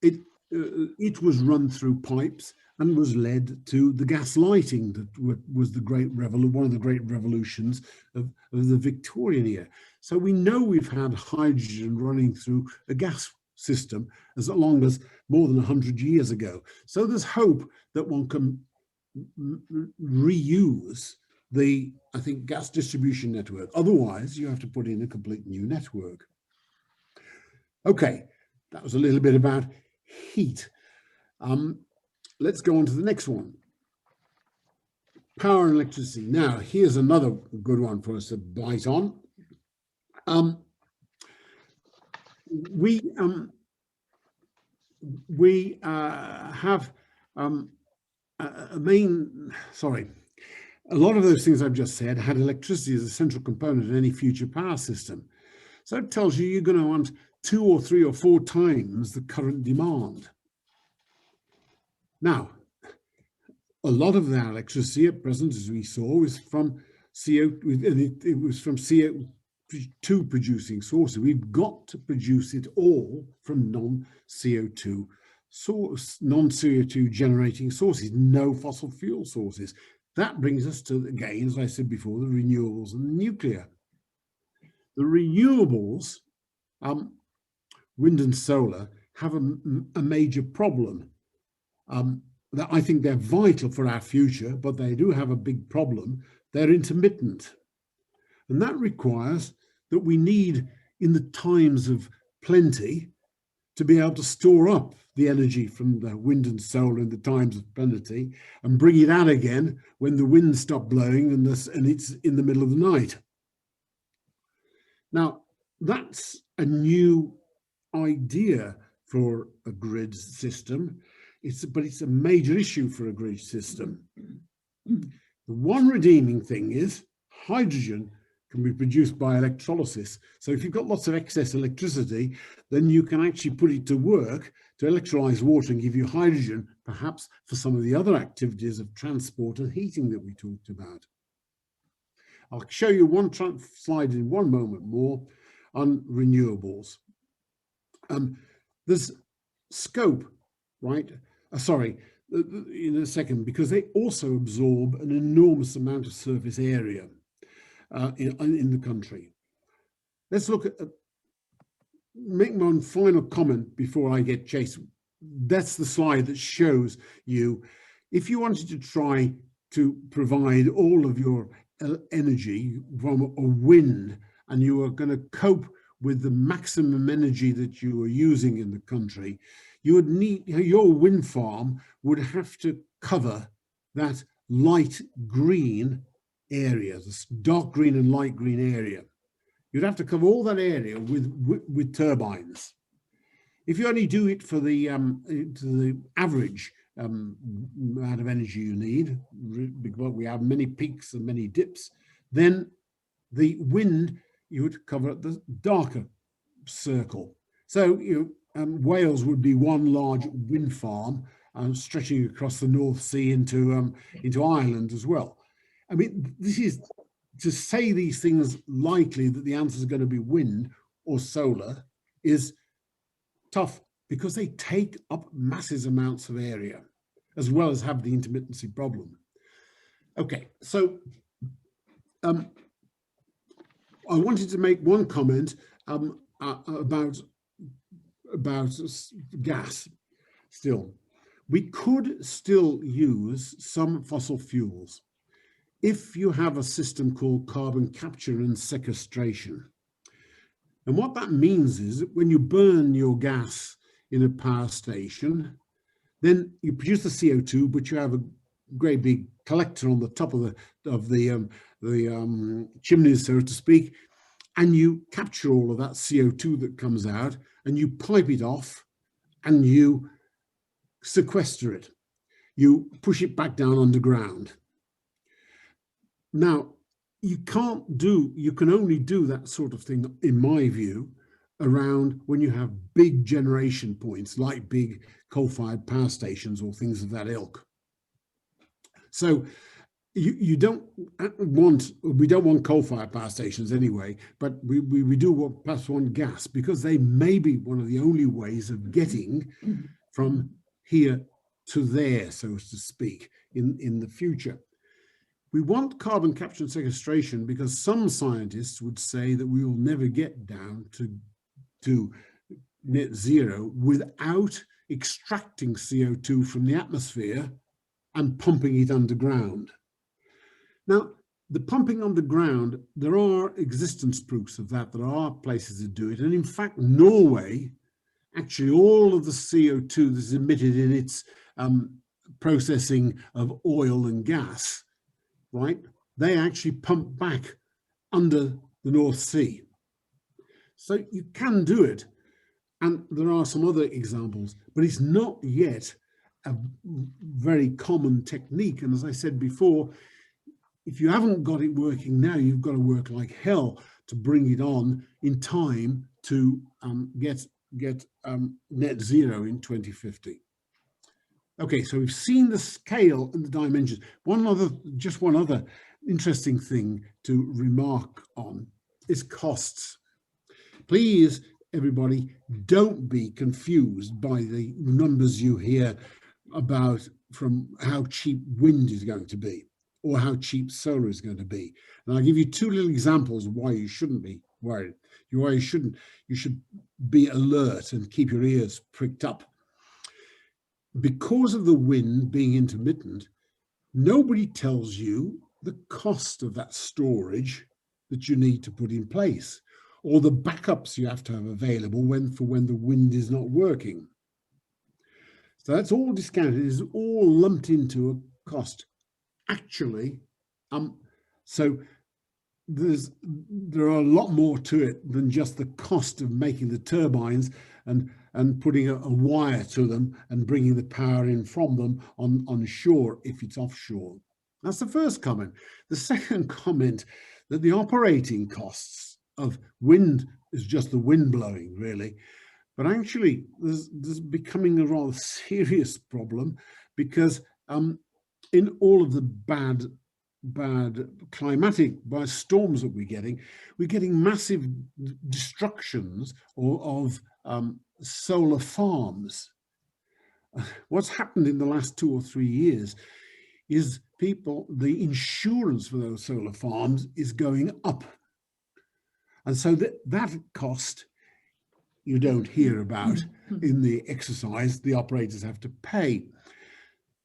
it was run through pipes and was led to the gas lighting that was the one of the great revolutions of the Victorian era. So we know we've had hydrogen running through a gas system as long as more than 100 years ago. So there's hope that one can reuse the, I think, gas distribution network. Otherwise, you have to put in a complete new network. Okay, that was a little bit about heat. Let's go on to the next one. Power and electricity. Now, here's another good one for us to bite on. We have a lot of those things I've just said had electricity as a central component in any future power system. So it tells you you're going to want 2 or 3 or 4 times the current demand. Now, a lot of our electricity at present, as we saw, is from CO2, and it was from CO2 producing sources. We've got to produce it all from non-CO2 generating sources, no fossil fuel sources. That brings us to, again, as I said before, the renewables and the nuclear. The renewables, wind and solar, have a major problem. That I think they're vital for our future, but they do have a big problem. They're intermittent. And that requires that we need, in the times of plenty, to be able to store up the energy from the wind and solar in the times of plenty and bring it out again when the wind stops blowing and it's in the middle of the night. Now, that's a new idea for a grid system. but it's a major issue for a grid system. The one redeeming thing is hydrogen can be produced by electrolysis. So if you've got lots of excess electricity, then you can actually put it to work to electrolyze water and give you hydrogen, perhaps for some of the other activities of transport and heating that we talked about. I'll show you one slide in one moment more on renewables. There's scope, right? In a second, because they also absorb an enormous amount of surface area in the country. Let's look at, make one final comment before I get chased. That's the slide that shows you, if you wanted to try to provide all of your energy from a wind, and you are going to cope with the maximum energy that you are using in the country, you would need, your wind farm would have to cover that light green area, this dark green and light green area. You'd have to cover all that area with turbines. If you only do it for the average amount of energy you need, because we have many peaks and many dips, then the wind, you would cover the darker circle. So Wales would be one large wind farm stretching across the North Sea into Ireland as well. I mean, this is to say these things likely that the answer is going to be wind or solar is tough, because they take up massive amounts of area, as well as have the intermittency problem. Okay, so I wanted to make one comment about gas. Still, we could still use some fossil fuels if you have a system called carbon capture and sequestration. And what that means is that when you burn your gas in a power station, then you produce the CO2, but you have a great big collector on the top of the chimneys, so to speak, and you capture all of that CO2 that comes out, and you pipe it off, and you sequester it. You push it back down underground. Now, you can only do that sort of thing, in my view, around when you have big generation points, like big coal-fired power stations or things of that ilk. So we don't want coal-fired power stations anyway, but we do want perhaps want gas, because they may be one of the only ways of getting from here to there, so to speak, in the future. We want carbon capture and sequestration because some scientists would say that we will never get down to net zero without extracting CO2 from the atmosphere and pumping it underground. Now, the pumping underground, there are existence proofs of that. There are places that do it. And in fact, Norway, actually all of the CO2 that's emitted in its processing of oil and gas, right, they actually pump back under the North Sea. So you can do it. And there are some other examples, but it's not yet a very common technique. And as I said before, if you haven't got it working now, you've got to work like hell to bring it on in time to get net zero in 2050. Okay, so we've seen the scale and the dimensions. Just one other interesting thing to remark on is costs. Please, everybody, don't be confused by the numbers you hear about from how cheap wind is going to be or how cheap solar is going to be. And I'll give you two little examples of why you shouldn't be worried. You should be alert and keep your ears pricked up. Because of the wind being intermittent, nobody tells you the cost of that storage that you need to put in place, or the backups you have to have available for when the wind is not working. So that's all discounted, it's all lumped into a cost. Actually, so there are a lot more to it than just the cost of making the turbines and and putting a wire to them and bringing the power in from them on shore if it's offshore. That's the first comment. The second comment, that the operating costs of wind is just the wind blowing, really. But actually, there's becoming a rather serious problem, because in all of the bad climatic storms that we're getting massive destructions of solar farms. What's happened in the last 2 or 3 years is the insurance for those solar farms is going up. And so that cost you don't hear about in the exercise, the operators have to pay.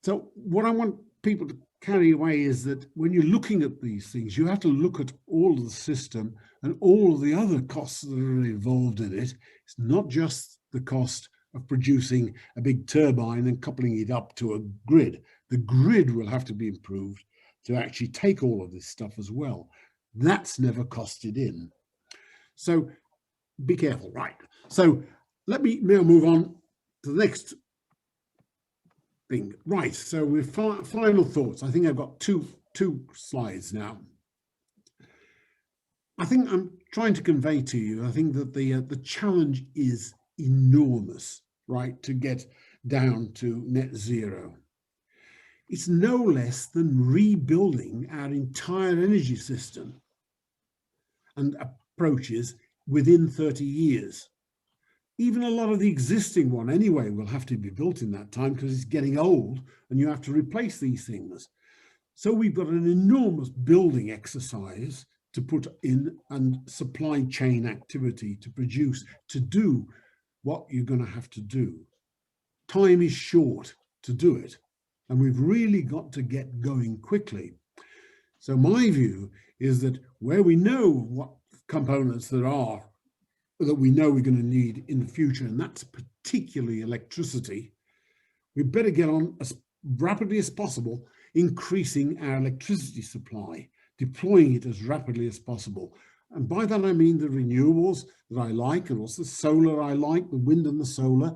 So what I want people to carry away is that when you're looking at these things, you have to look at all of the system and all of the other costs that are involved in it. It's not just the cost of producing a big turbine and coupling it up to a grid. The grid will have to be improved to actually take all of this stuff as well. That's never costed in. So be careful, right? So let me now move on to the next thing. Right, so with final thoughts. I think I've got two slides now. I think I'm trying to convey to you, I think that the challenge is enormous, right, to get down to net zero. It's no less than rebuilding our entire energy system and approaches within 30 years. Even a lot of the existing one anyway will have to be built in that time, because it's getting old and you have to replace these things. So we've got an enormous building exercise to put in, and supply chain activity to produce, to do what you're going to have to do. Time is short to do it, and we've really got to get going quickly. So my view is that where we know what components there are that we know we're going to need in the future, and that's particularly electricity, we better get on as rapidly as possible, increasing our electricity supply, deploying it as rapidly as possible. And by that I mean the renewables that I like, and also the solar I like, the wind and the solar,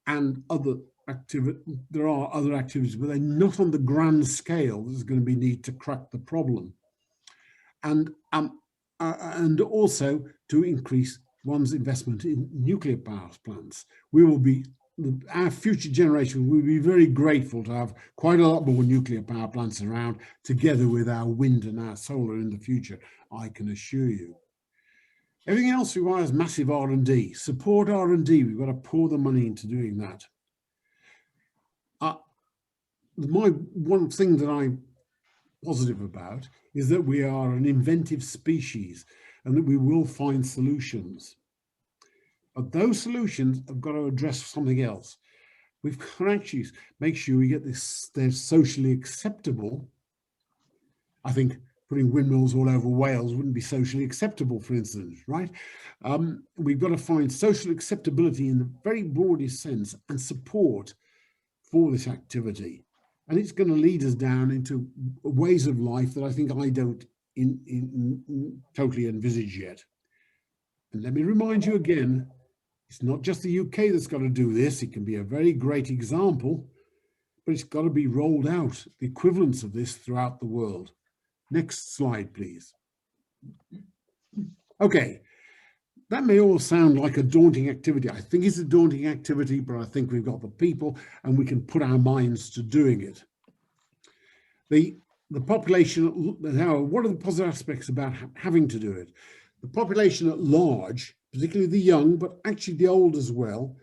and other activity. There are other activities, but they're not on the grand scale there's going to be need to crack the problem. And also to increase one's investment in nuclear power plants. We will be, our future generation will be very grateful to have quite a lot more nuclear power plants around, together with our wind and our solar in the future, I can assure you. Everything else requires massive R&D. Support R&D, we've got to pour the money into doing that. One thing that I'm positive about is that we are an inventive species, and that we will find solutions. But those solutions have got to address something else. We've got to actually make sure we get this, they're socially acceptable. I think putting windmills all over Wales wouldn't be socially acceptable, for instance, right? We've got to find social acceptability in the very broadest sense, and support for this activity. And it's going to lead us down into ways of life that I think I don't totally envisage yet. And let me remind you again, it's not just the UK that's got to do this. It can be a very great example, but it's got to be rolled out, the equivalence of this throughout the world. Next slide, please. Okay, that may all sound like a daunting activity. I think it's a daunting activity, but I think we've got the people and we can put our minds to doing it. The population, now, what are the positive aspects about having to do it? The population at large, particularly the young, but actually the old as well,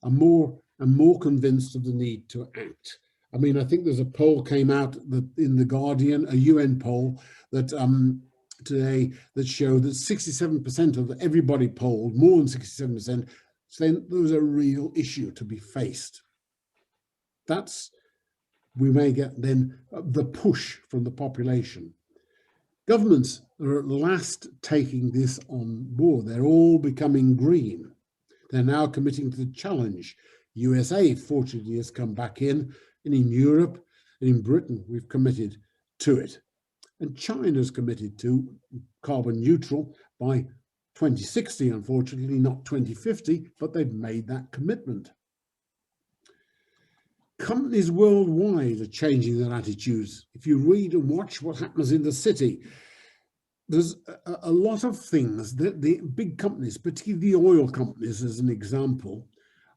are more and more convinced of the need to act. I mean, I think there's a poll came out that in The Guardian, a UN poll that today that showed that 67% of everybody polled, more than 67%, saying there was a real issue to be faced. We may get then the push from the population. Governments are at last taking this on board. They're all becoming green. They're now committing to the challenge. USA, fortunately, has come back in, and in Europe and in Britain, we've committed to it. And China's committed to carbon neutral by 2060, unfortunately, not 2050, but they've made that commitment. Companies worldwide are changing their attitudes. If you read and watch what happens in the city, there's a lot of things that the big companies, particularly the oil companies as an example,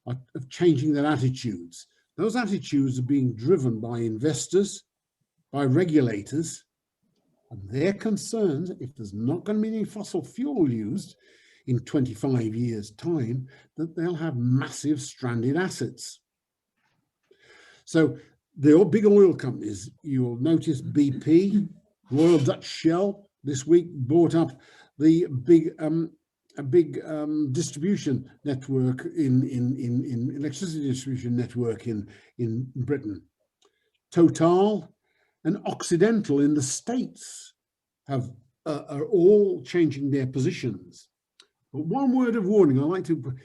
are changing their attitudes. Those attitudes are being driven by investors, by regulators, and they're concerned if there's not going to be any fossil fuel used in 25 years' time, that they'll have massive stranded assets. So the big oil companies, you'll notice BP, Royal Dutch Shell, this week bought up the big distribution network in electricity distribution network in Britain. Total and Occidental in the States are all changing their positions. But one word of warning, I like to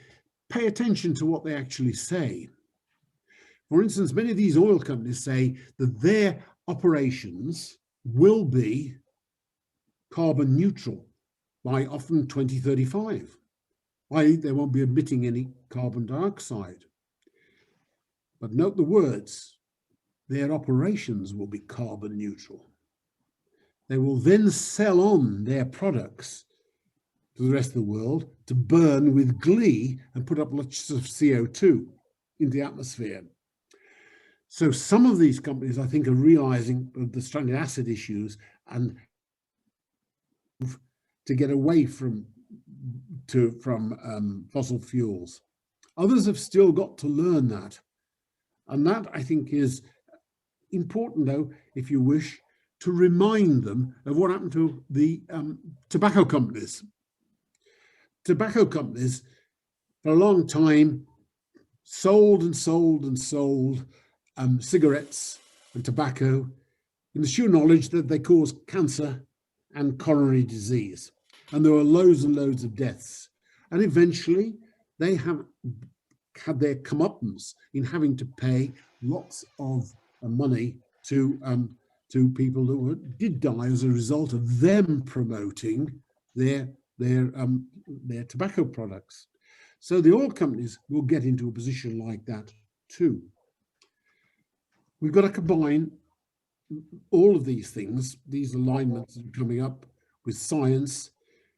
pay attention to what they actually say. For instance, many of these oil companies say that their operations will be carbon neutral by often 2035, i.e. they won't be emitting any carbon dioxide. But note the words, their operations will be carbon neutral. They will then sell on their products to the rest of the world to burn with glee and put up lots of CO2 into the atmosphere. So some of these companies, I think, are realizing the stranded asset issues and to get away from fossil fuels. Others have still got to learn that. And that, I think, is important, though, if you wish, to remind them of what happened to the tobacco companies. Tobacco companies, for a long time, sold and sold and sold cigarettes and tobacco in the sure knowledge that they cause cancer and coronary disease. And there were loads and loads of deaths. And eventually they have had their comeuppance in having to pay lots of money to people that did die as a result of them promoting their tobacco products. So the oil companies will get into a position like that too. We've got to combine all of these things, these alignments that are coming up with science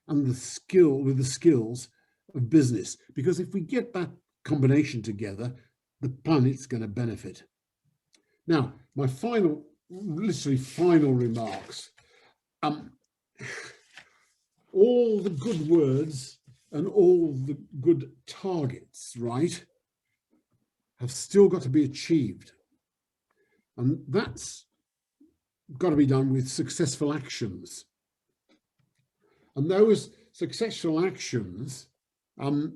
and the skills of business. Because if we get that combination together, the planet's going to benefit. Now, my literally final remarks. All the good words and all the good targets, right, have still got to be achieved. And that's got to be done with successful actions. And those successful actions have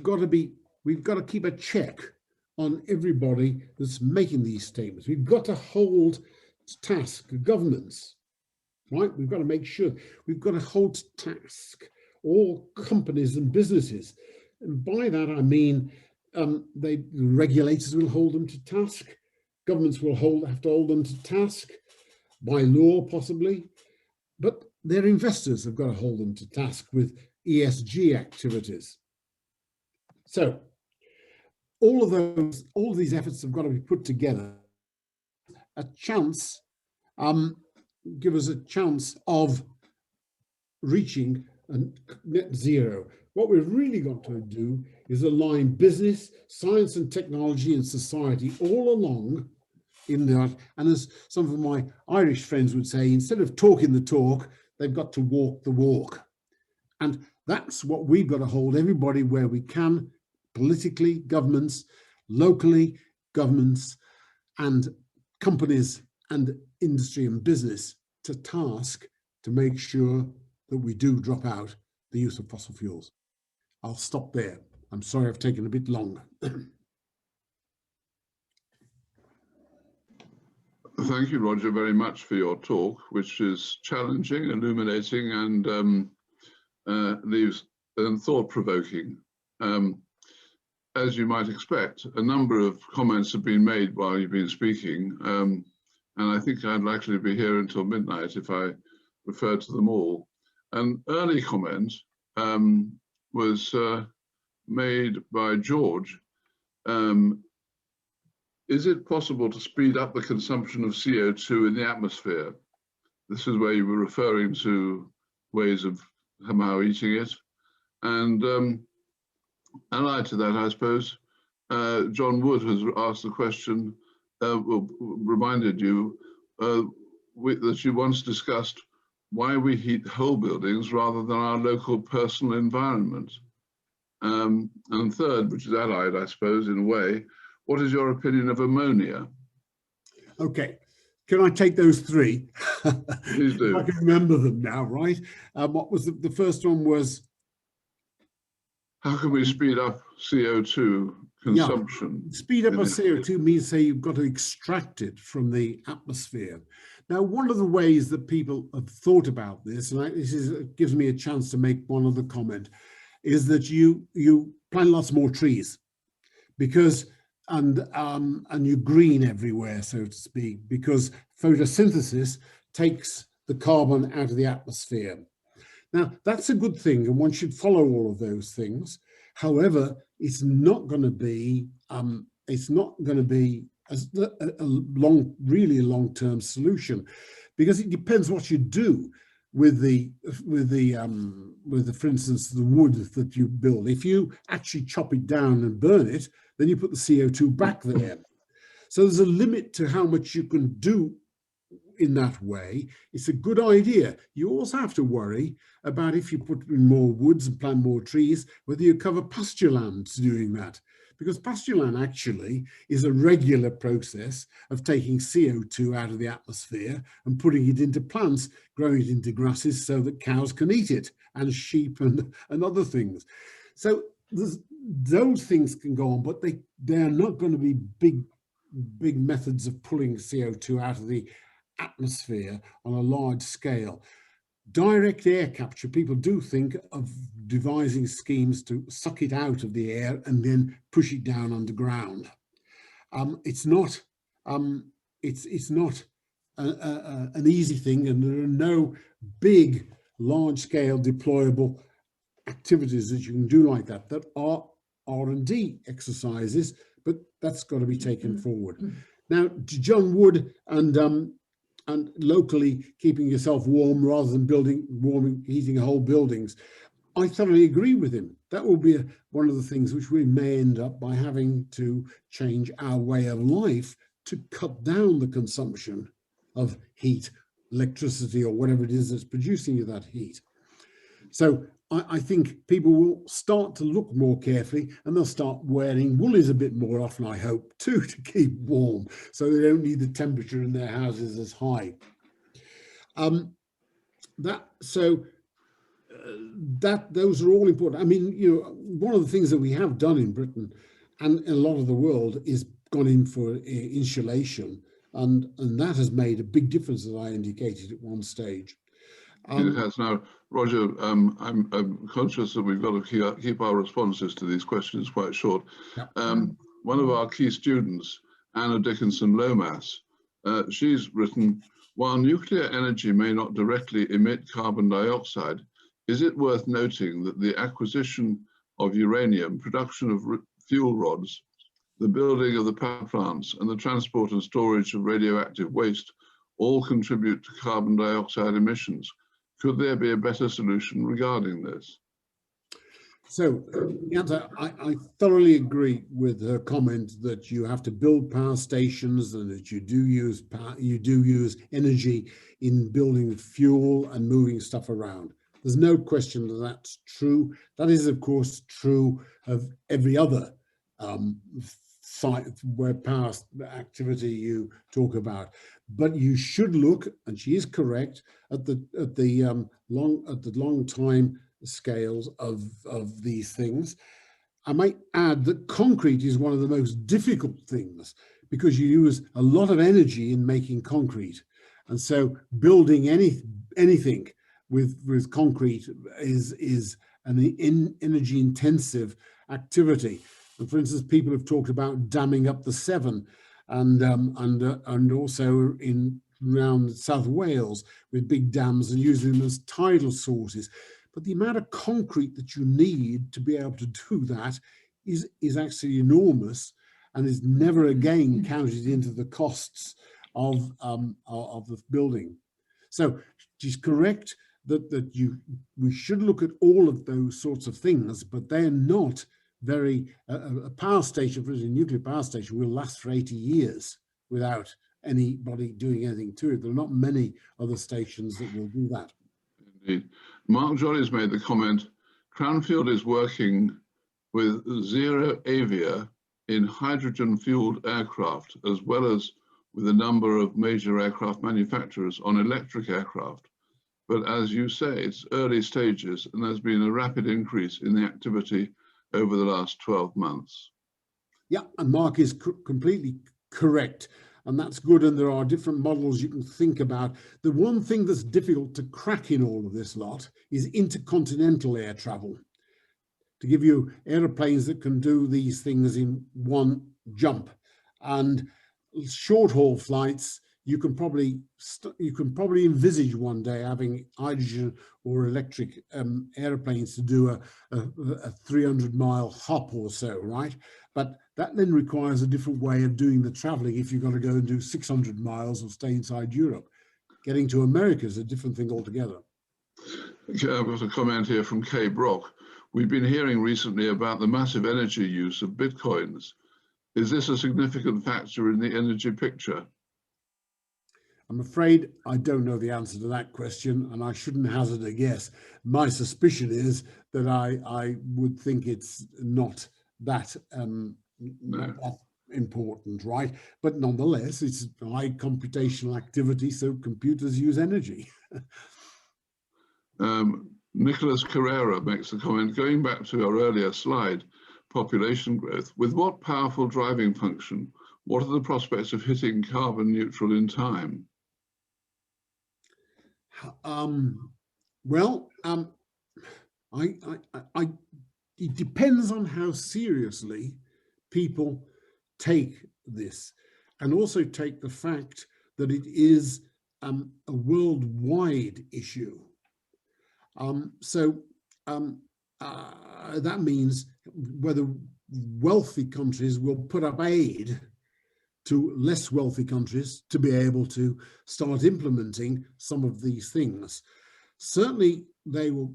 got to be, we've got to keep a check on everybody that's making these statements. We've got to hold to task governments, right? We've got to make sure we've got to hold to task all companies and businesses. And by that, I mean, the regulators will hold them to task. Governments will have to hold them to task by law, possibly. But their investors have got to hold them to task with ESG activities. So all of these efforts have got to be put together. A chance, give us a chance of reaching a net zero. What we've really got to do is align business, science and technology and society all along in that. And as some of my Irish friends would say, instead of talking the talk, they've got to walk the walk. And that's what we've got to hold everybody where we can, politically, governments, locally, governments, and companies and industry and business to task to make sure that we do drop out the use of fossil fuels. I'll stop there. I'm sorry I've taken a bit long. Thank you, Roger, very much for your talk, which is challenging, illuminating, and leaves thought-provoking. As you might expect, a number of comments have been made while you've been speaking, and I think I'd likely be here until midnight if I referred to them all. An early comment was made by George. Is it possible to speed up the consumption of CO2 in the atmosphere? This is where you were referring to ways of somehow eating it. And allied to that, I suppose, John Wood has asked the question, reminded you that you once discussed why we heat whole buildings rather than our local personal environment. And third, which is allied, I suppose, in a way, what is your opinion of ammonia? Okay, can I take those three? Please do. I can remember them now, right? What was the first one was? How can we speed up CO2 consumption? Yeah. Speed up our CO2 means, say, you've got to extract it from the atmosphere. Now, one of the ways that people have thought about this, and it gives me a chance to make one other comment, is that you plant lots more trees, because and you green everywhere, so to speak, because photosynthesis takes the carbon out of the atmosphere. Now, that's a good thing, and one should follow all of those things. However, it's not going to be a really long-term solution, because it depends what you do with for instance, the wood that you build. If you actually chop it down and burn it, then you put the CO2 back there. So there's a limit to how much you can do in that way. It's a good idea. You also have to worry about, if you put in more woods and plant more trees, whether you cover pasture land doing that. Because pasture land actually is a regular process of taking CO2 out of the atmosphere and putting it into plants, growing it into grasses so that cows can eat it, and sheep and other things. So those things can go on, but they're not going to be big methods of pulling CO2 out of the atmosphere on a large scale. Direct air capture, people do think of devising schemes to suck it out of the air and then push it down underground. It's not an easy thing, and there are no big, large-scale deployable activities that you can do like that. That are R&D exercises, but that's got to be taken forward. Now, to John Wood and locally keeping yourself warm rather than heating whole buildings, I thoroughly agree with him. That will be one of the things which we may end up by having to change our way of life to cut down the consumption of heat, electricity, or whatever it is that's producing you that heat. So I think people will start to look more carefully, and they'll start wearing woolies a bit more often, I hope, too, to keep warm, so they don't need the temperature in their houses as high. Those are all important. I mean, one of the things that we have done in Britain and in a lot of the world is gone in for insulation, and that has made a big difference, as I indicated at one stage. It has. Now, Roger, I'm conscious that we've got to keep our responses to these questions quite short. Yeah. One of our key students, Anna Dickinson Lomas, she's written, while nuclear energy may not directly emit carbon dioxide, is it worth noting that the acquisition of uranium, production of fuel rods, the building of the power plants, and the transport and storage of radioactive waste all contribute to carbon dioxide emissions? Could there be a better solution regarding this? So, I thoroughly agree with her comment that you have to build power stations and that you do use energy in building fuel and moving stuff around. There's no question that that's true. That is, of course, true of every other site where power activity you talk about. But you should look, and she is correct, at the long time scales of these things. I might add that concrete is one of the most difficult things, because you use a lot of energy in making concrete, and so building anything with concrete is an energy intensive activity. And for instance, people have talked about damming up the Severn, and also in around South Wales with big dams and using them as tidal sources. But the amount of concrete that you need to be able to do that is actually enormous, and is never again counted into the costs of the building. So she's correct that we should look at all of those sorts of things, but they're not very. A power station, for instance, a nuclear power station, will last for 80 years without anybody doing anything to it. There are not many other stations that will do that. Indeed. Mark Jolly's made the comment, Cranfield is working with Zero Avia in hydrogen-fueled aircraft, as well as with a number of major aircraft manufacturers on electric aircraft. But as you say, it's early stages, and there's been a rapid increase in the activity over the last 12 months. Yeah, and Mark is completely correct. And that's good. And there are different models you can think about. The one thing that's difficult to crack in all of this lot is intercontinental air travel. To give you aeroplanes that can do these things in one jump, and short haul flights, you can probably envisage one day having hydrogen or electric airplanes to do a 300-mile hop or so, right? But that then requires a different way of doing the traveling if you've got to go and do 600 miles or stay inside Europe. Getting to America is a different thing altogether. Okay, I've got a comment here from Kay Brock. We've been hearing recently about the massive energy use of bitcoins. Is this a significant factor in the energy picture? I'm afraid I don't know the answer to that question, and I shouldn't hazard a guess. My suspicion is that I would think it's not that, not that important, right? But nonetheless, it's high computational activity, so computers use energy. Nicholas Carrera makes a comment, going back to our earlier slide, population growth, with what powerful driving function, what are the prospects of hitting carbon neutral in time? It depends on how seriously people take this, and also take the fact that it is a worldwide issue. That means whether wealthy countries will put up aid to less wealthy countries to be able to start implementing some of these things. Certainly they will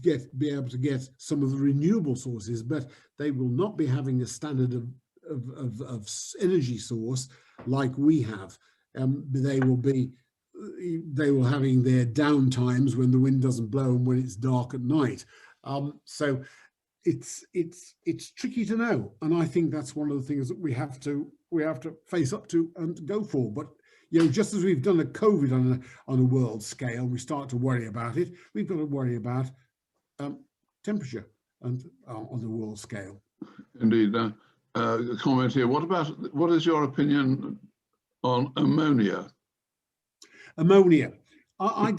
be able to get some of the renewable sources, but they will not be having a standard of energy source like we have. They will having their down times when the wind doesn't blow and when it's dark at night. So it's tricky to know, and I think that's one of the things that we have to face up to and go for. But just as we've done a COVID on a world scale, we start to worry about it. We've got to worry about temperature and on the world scale. Indeed. A comment here. What is your opinion on ammonia? Ammonia. I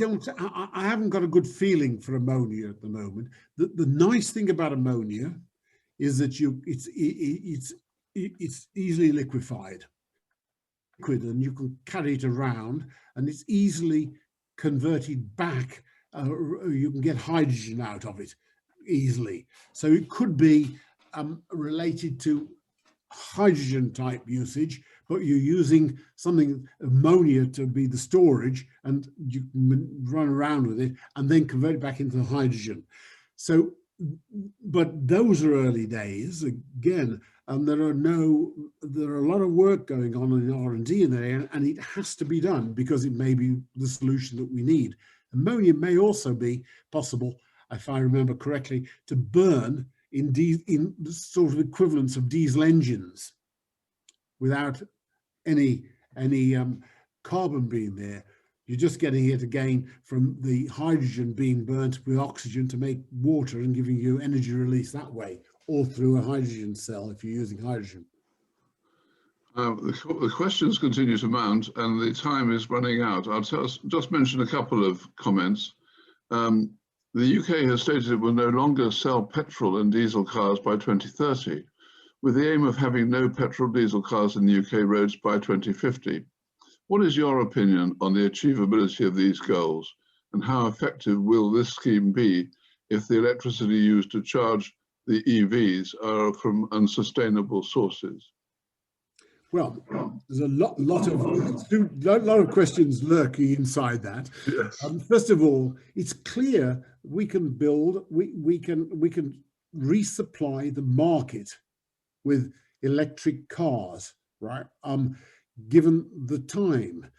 haven't got a good feeling for ammonia at the moment. The nice thing about ammonia is that it's easily liquefied, and you can carry it around, and it's easily converted back. You can get hydrogen out of it easily. So it could be related to hydrogen type usage, but you're using something, ammonia, to be the storage, and you can run around with it and then convert it back into hydrogen. So, but those are early days again, and there are a lot of work going on in R&D in that area, and it has to be done because it may be the solution that we need. Ammonia may also be possible, if I remember correctly, to burn in the sort of equivalents of diesel engines without any carbon being there. You're just getting it again from the hydrogen being burnt with oxygen to make water and giving you energy release that way, or through a hydrogen cell if you're using hydrogen. The questions continue to mount, and the time is running out. I'll just mention a couple of comments. The UK has stated it will no longer sell petrol and diesel cars by 2030, with the aim of having no petrol diesel cars in the UK roads by 2050. What is your opinion on the achievability of these goals, and how effective will this scheme be if the electricity used to charge the EVs are from unsustainable sources? Well, there's a lot of questions lurking inside that. Yes. First of all, it's clear we can build, we can resupply the market with electric cars, right? Given the time.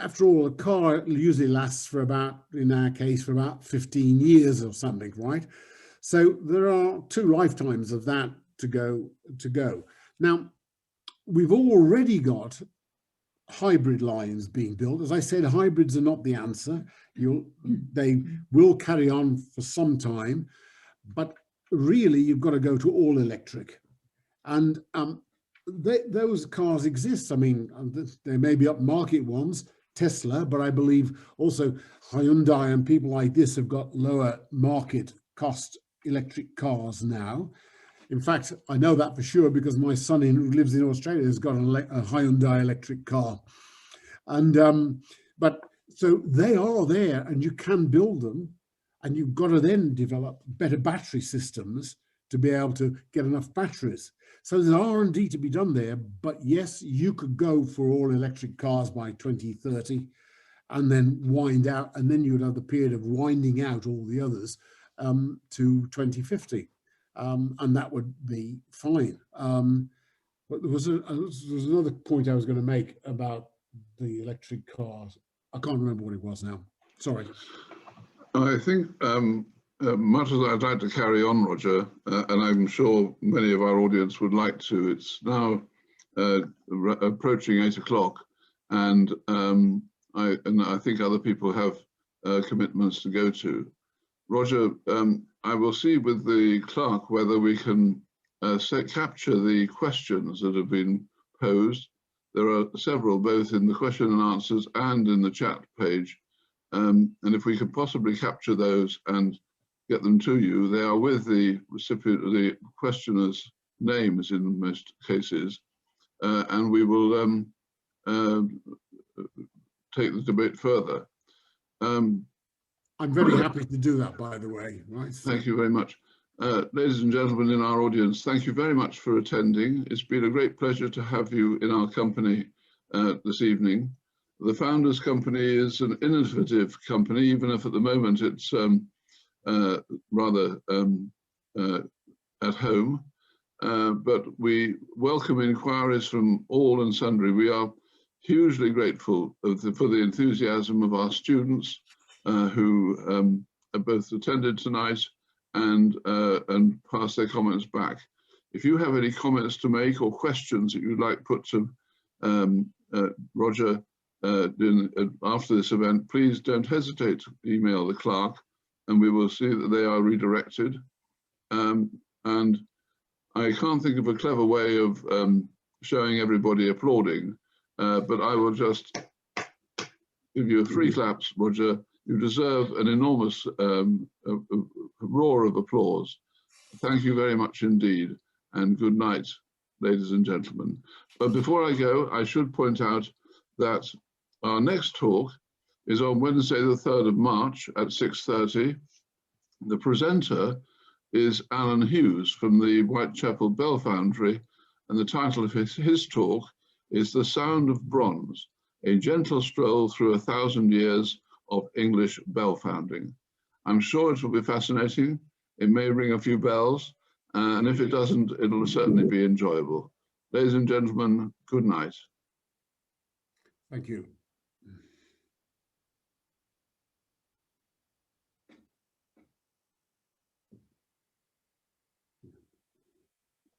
After all, a car usually lasts for about, in our case, for about 15 years or something, right? So there are 2 lifetimes of that to go. Now, we've already got hybrid lines being built. As I said, hybrids are not the answer. They will carry on for some time, but really you've got to go to all electric. And those cars exist. I mean, there may be upmarket ones, Tesla, but I believe also Hyundai and people like this have got lower market cost electric cars now. In fact, I know that for sure because my son who lives in Australia has got a Hyundai electric car. And but so they are there and you can build them, and you've got to then develop better battery systems to be able to get enough batteries. So there's R&D to be done there, but yes, you could go for all electric cars by 2030 and then wind out, and then you would have the period of winding out all the others to 2050. And that would be fine. But there was another point I was going to make about the electric cars. I can't remember what it was now. Sorry. I think much as I'd like to carry on, Roger, and I'm sure many of our audience would like to, it's now approaching 8 o'clock, and I think other people have commitments to go to. Roger, I will see with the clerk whether we can capture the questions that have been posed. There are several, both in the question and answers and in the chat page. And if we could possibly capture those and get them to you, they are with the recipient, the questioner's names in most cases, and we will take the debate further. I'm very happy to do that, by the way. Right. Thank you very much. Ladies and gentlemen in our audience, thank you very much for attending. It's been a great pleasure to have you in our company this evening. The Founders Company is an innovative company, even if at the moment it's rather at home. But we welcome inquiries from all and sundry. We are hugely grateful for the enthusiasm of our students who have both attended tonight and passed their comments back. If you have any comments to make or questions that you'd like put to Roger after this event, please don't hesitate to email the clerk and we will see that they are redirected. And I can't think of a clever way of showing everybody applauding, but I will just give you 3 claps, Roger. You deserve an enormous roar of applause. Thank you very much indeed, and good night, ladies and gentlemen. But before I go, I should point out that our next talk is on Wednesday, the 3rd of March at 6:30. The presenter is Alan Hughes from the Whitechapel Bell Foundry, and the title of his talk is The Sound of Bronze, a gentle stroll through 1,000 years of English bell founding. I'm sure it will be fascinating. It may ring a few bells, and if it doesn't, it'll certainly be enjoyable. Ladies and gentlemen, good night. Thank you.